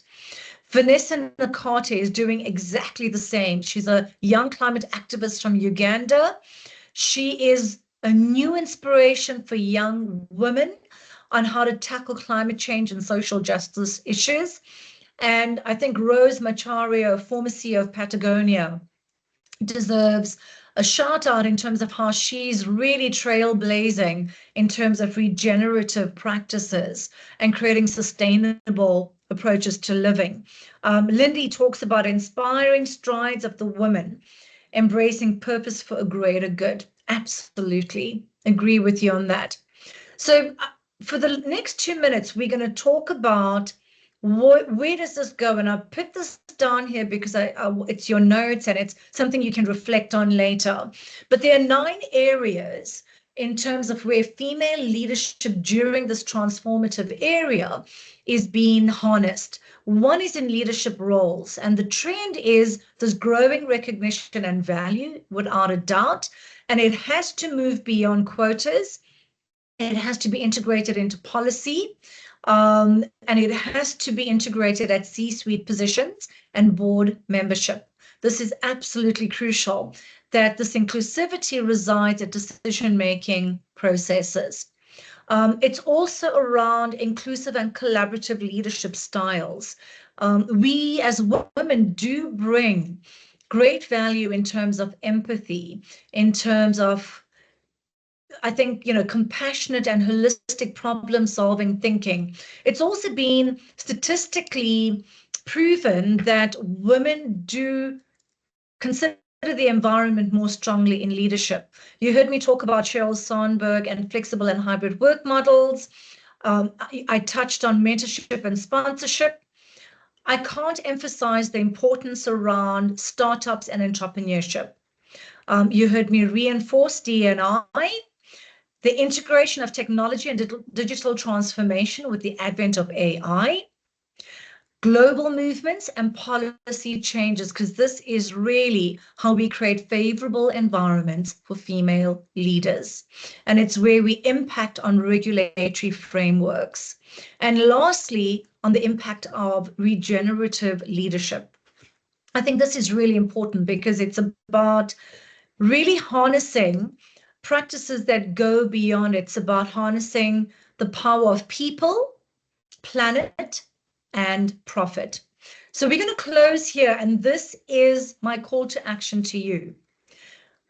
Speaker 2: Vanessa Nakate is doing exactly the same. She's a young climate activist from Uganda. She is a new inspiration for young women on how to tackle climate change and social justice issues. And I think Rose Machario, former CEO of Patagonia, deserves a shout out in terms of how she's really trailblazing in terms of regenerative practices and creating sustainable approaches to living. Lindy talks about inspiring strides of the women, embracing purpose for a greater good. Absolutely agree with you on that. So for the next 2 minutes, we're going to talk about where does this go? And I put this down here because it's your notes and it's something you can reflect on later. But there are 9 areas in terms of where female leadership during this transformative era is being harnessed. One is in leadership roles, and the trend is there's growing recognition and value without a doubt, and it has to move beyond quotas. It has to be integrated into policy, and it has to be integrated at C-suite positions and board membership. This is absolutely crucial, that this inclusivity resides at decision-making processes. It's also around inclusive and collaborative leadership styles. We as women do bring great value in terms of empathy, in terms of, I think, compassionate and holistic problem-solving thinking. It's also been statistically proven that women do consider the environment more strongly in leadership. You heard me talk about Sheryl Sandberg and flexible and hybrid work models. I touched on mentorship and sponsorship. I can't emphasize the importance around startups and entrepreneurship. You heard me reinforce D&I, the integration of technology and digital transformation with the advent of AI, global movements and policy changes, because this is really how we create favorable environments for female leaders. And it's where we impact on regulatory frameworks. And lastly, on the impact of regenerative leadership. I think this is really important because it's about really harnessing practices that go beyond. It's about harnessing the power of people, planet, and profit. So we're going to close here, and this is my call to action to you.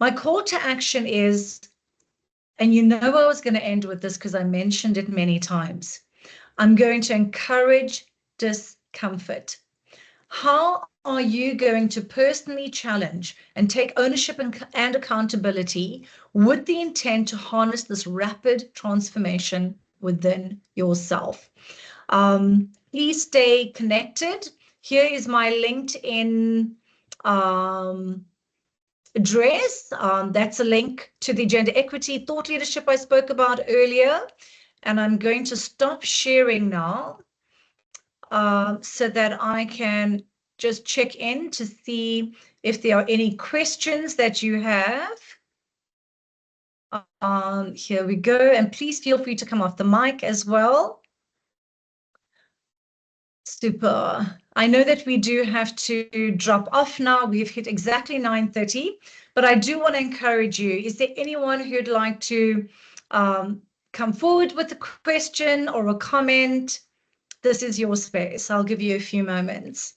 Speaker 2: My call to action is, and you know I was going to end with this because I mentioned it many times, I'm going to encourage discomfort. How are you going to personally challenge and take ownership and accountability with the intent to harness this rapid transformation within yourself? Please stay connected. Here is my LinkedIn address. That's a link to the gender equity thought leadership I spoke about earlier. And I'm going to stop sharing now so that I can just check in to see if there are any questions that you have. Here we go. And please feel free to come off the mic as well. Super. I know that we do have to drop off now. We've hit exactly 9:30, but I do want to encourage you. Is there anyone who'd like to come forward with a question or a comment? This is your space. I'll give you a few moments.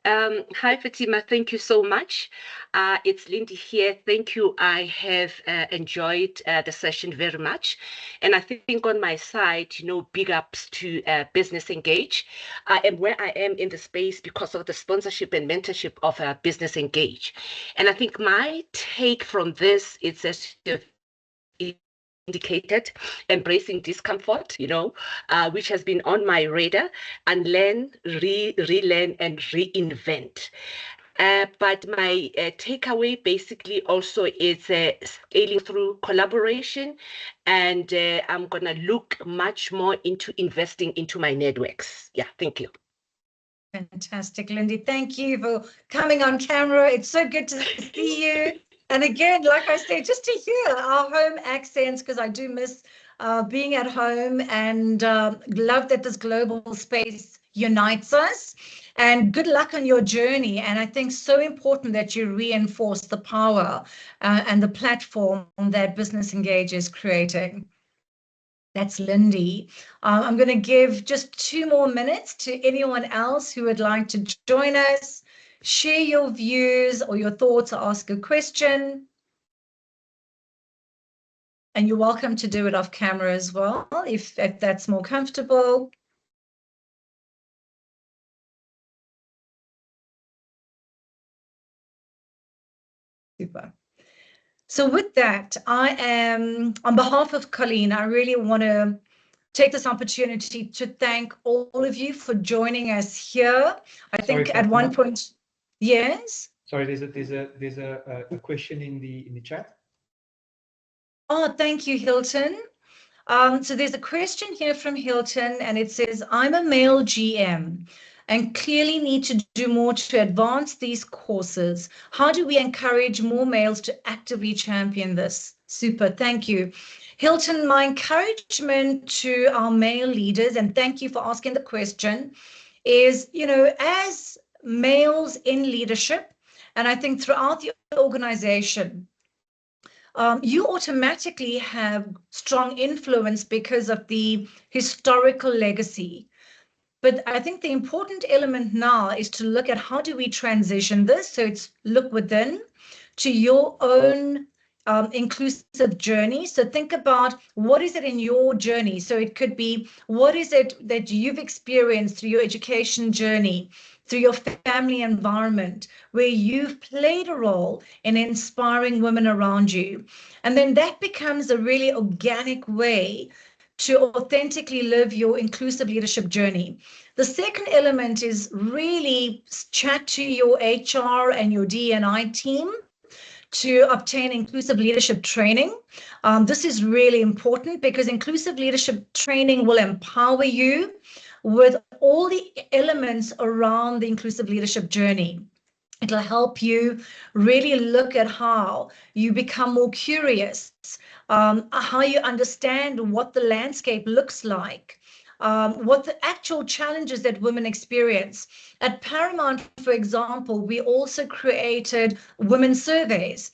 Speaker 3: Hi, Fatima. Thank you so much. It's Lindy here. Thank you. I have enjoyed the session very much. And I think on my side, big ups to Business Engage. I am where I am in the space because of the sponsorship and mentorship of Business Engage. And I think my take from this is as indicated, embracing discomfort, which has been on my radar, and learn, relearn, and reinvent. But my takeaway basically also is scaling through collaboration, and I'm going to look much more into investing into my networks. Yeah, thank you.
Speaker 2: Fantastic, Lindy. Thank you for coming on camera. It's so good to see you. And again, like I said, just to hear our home accents, because I do miss being at home, and love that this global space unites us. And good luck on your journey. And I think so important that you reinforce the power and the platform that Business Engage is creating. That's Lindy. I'm going to give just 2 more minutes to anyone else who would like to join us, share your views or your thoughts, or ask a question. And you're welcome to do it off camera as well, if that's more comfortable. Super. So with that, I am, on behalf of Colleen, I really want to take this opportunity to thank all of you for joining us here. I think at one point, yes.
Speaker 4: Sorry, there's a question in the chat.
Speaker 2: Oh, thank you, Hilton. So there's a question here from Hilton, and it says, I'm a male GM and clearly need to do more to advance these courses. How do we encourage more males to actively champion this? Super, thank you. Hilton, my encouragement to our male leaders, and thank you for asking the question, is, as males in leadership, and I think throughout the organization, you automatically have strong influence because of the historical legacy. But I think the important element now is to look at how do we transition this. So it's look within to your own inclusive journey. So think about what is it in your journey. So it could be, what is it that you've experienced through your education journey, through your family environment, where you've played a role in inspiring women around you. And then that becomes a really organic way to authentically live your inclusive leadership journey. The second element is really chat to your HR and your D&I team to obtain inclusive leadership training. This is really important because inclusive leadership training will empower you with all the elements around the inclusive leadership journey. It'll help you really look at how you become more curious, how you understand what the landscape looks like, what the actual challenges that women experience. At Paramount, for example, we also created women's surveys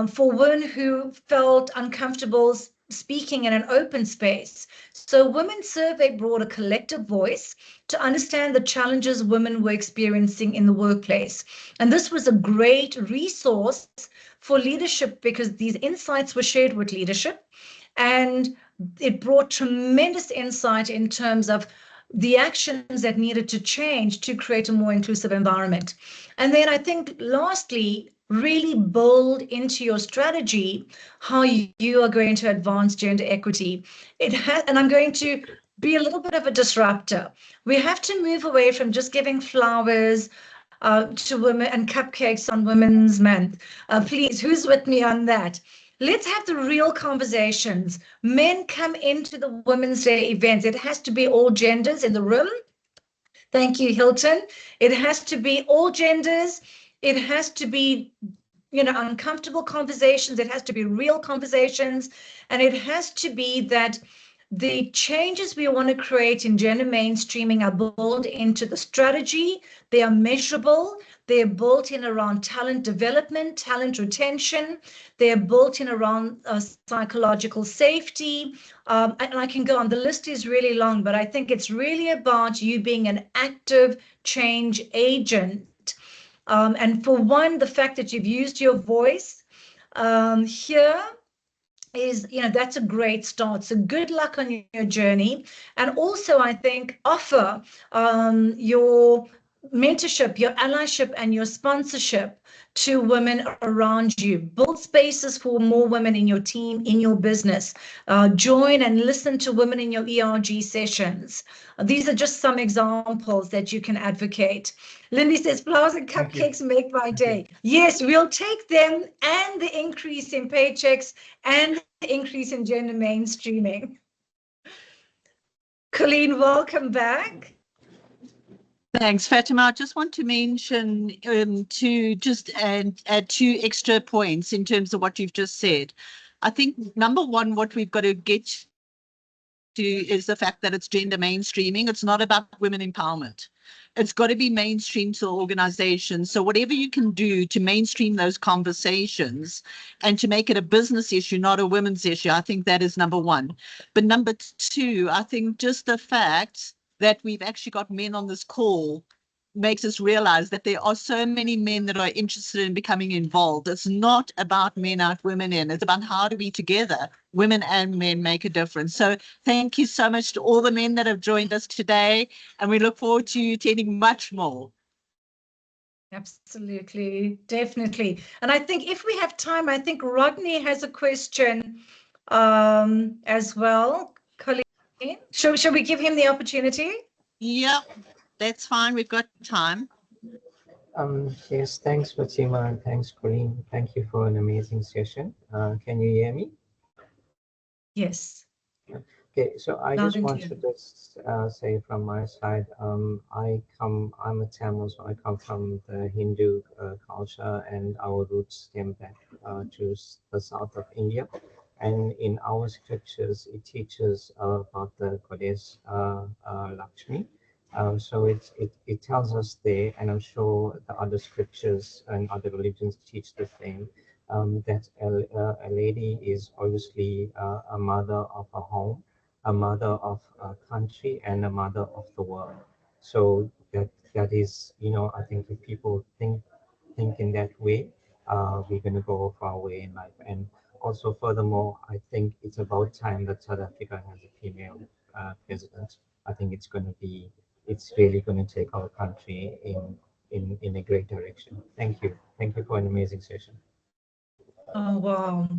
Speaker 2: for women who felt uncomfortable speaking in an open space. So Women's Survey brought a collective voice to understand the challenges women were experiencing in the workplace. And this was a great resource for leadership because these insights were shared with leadership, and it brought tremendous insight in terms of the actions that needed to change to create a more inclusive environment. And then I think lastly, really build into your strategy how you are going to advance gender equity. And I'm going to be a little bit of a disruptor. We have to move away from just giving flowers to women and cupcakes on Women's Month. Please, who's with me on that? Let's have the real conversations. Men come into the Women's Day events. It has to be all genders in the room. Thank you, Hilton. It has to be all genders. It has to be, uncomfortable conversations. It has to be real conversations. And it has to be that The changes we want to create in gender mainstreaming are built into the strategy. They are measurable. They're built in around talent development, talent retention. They're built in around psychological safety. And I can go on. The list is really long, but I think it's really about you being an active change agent. And for one, the fact that you've used your voice here is, that's a great start. So good luck on your journey. And also, I think, offer your mentorship, your allyship, and your sponsorship to women around you. Build spaces for more women in your team, in your business. Join and listen to women in your ERG sessions. These are just some examples that you can advocate. Lindy says, flowers and cupcakes make my day. Yes, we'll take them and the increase in paychecks and the increase in gender mainstreaming. Colleen, welcome back.
Speaker 1: Thanks, Fatima. I just want to mention to just add 2 extra points in terms of what you've just said. I think number one, what we've got to get to is the fact that it's gender mainstreaming. It's not about women empowerment. It's got to be mainstream to the organization. So whatever you can do to mainstream those conversations and to make it a business issue, not a women's issue, I think that is number one. But number two, I think just the fact that we've actually got men on this call makes us realize that there are so many men that are interested in becoming involved. It's not about men out, women in. It's about how do we together, women and men, make a difference. So thank you so much to all the men that have joined us today, and we look forward to attending much more.
Speaker 2: Absolutely, definitely. And I think if we have time, I think Rodney has a question as well. Colleen, shall we give him the opportunity?
Speaker 1: Yeah, that's fine. We've got time.
Speaker 5: Yes, thanks, Fatima, and thanks, Colleen. Thank you for an amazing session. Can you hear me?
Speaker 2: Yes.
Speaker 5: Okay, so I
Speaker 2: Loud
Speaker 5: just
Speaker 2: and
Speaker 5: want
Speaker 2: clear.
Speaker 5: to just say from my side, I'm a Tamil, so I come from the Hindu culture, and our roots stem back to the south of India. And in our scriptures, it teaches about the goddess Lakshmi. So it tells us there, and I'm sure the other scriptures and other religions teach the same, that a lady is obviously a mother of a home, a mother of a country, and a mother of the world. So that is, I think if people think in that way, we're going to go far away in life. And also, furthermore, I think it's about time that South Africa has a female president. I think it's really going to take our country in a great direction. Thank you for an amazing session.
Speaker 2: Oh, wow.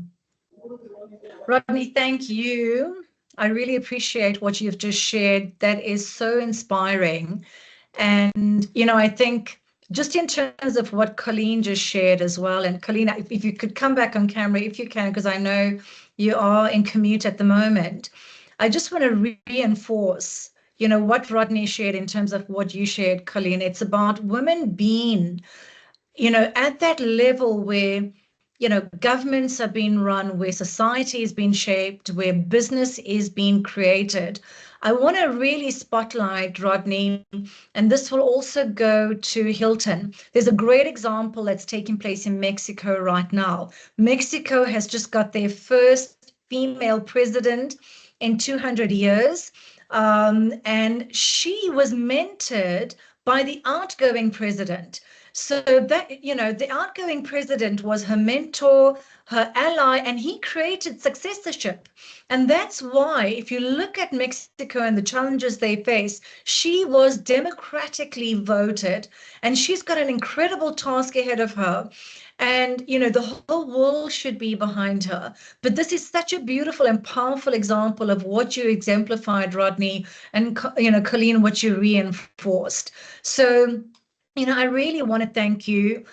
Speaker 2: Rodney, thank you. I really appreciate what you've just shared. That is so inspiring. And, I think just in terms of what Colleen just shared as well, and Colleen, if you could come back on camera, if you can, because I know you are in commute at the moment. I just want to reinforce, what Rodney shared in terms of what you shared, Colleen. It's about women being, at that level where governments are being run, where society is being shaped, where business is being created. I want to really spotlight, Rodney, and this will also go to Hilton. There's a great example that's taking place in Mexico right now. Mexico has just got their first female president in 200 years, and she was mentored by the outgoing president. So that, the outgoing president was her mentor, her ally, and he created successorship. And that's why, if you look at Mexico and the challenges they face, she was democratically voted, and she's got an incredible task ahead of her. And, the whole world should be behind her. But this is such a beautiful and powerful example of what you exemplified, Rodney, and, Colleen, what you reinforced. So I really want to thank you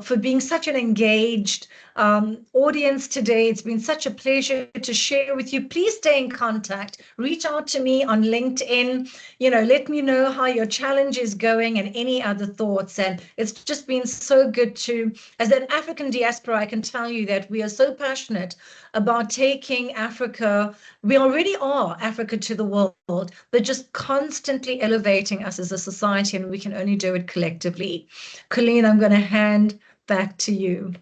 Speaker 2: for being such an engaged audience today. It's been such a pleasure to share with you. Please stay in contact. Reach out to me on LinkedIn. Let me know how your challenge is going and any other thoughts. And it's just been so good to, as an African diaspora, I can tell you that we are so passionate about taking Africa. We already are Africa to the world, but just constantly elevating us as a society, and we can only do it collectively. Colleen, I'm going to hand back to you.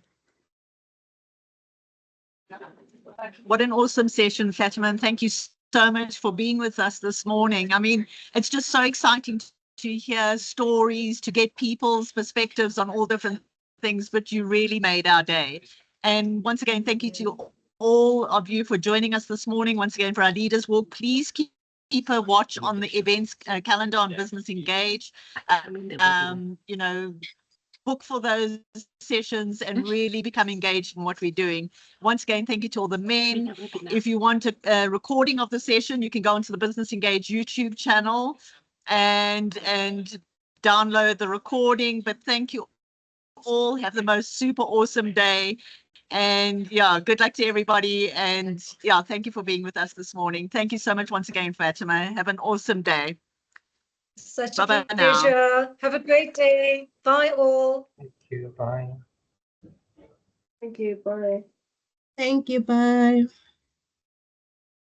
Speaker 1: What an awesome session, Fatima, and thank you so much for being with us this morning. I mean, it's just so exciting to hear stories, to get people's perspectives on all different things, but you really made our day. And once again, thank you to all of you for joining us this morning. Once again, for our Leaders Walk, please keep a watch on the events calendar on Business Engage. Book for those sessions and really become engaged in what we're doing. Once again, thank you to all the men. If you want a recording of the session, you can go onto the Business Engage YouTube channel and download the recording. But thank you all. Have the most super awesome day. And yeah, good luck to everybody. And yeah, thank you for being with us this morning. Thank you so much once again, Fatima. Have an awesome day.
Speaker 2: Such
Speaker 1: Bye-bye
Speaker 2: a pleasure. Have a great day. Bye all.
Speaker 5: Thank you. Bye.
Speaker 3: Thank you. Bye.
Speaker 6: Thank you. Bye.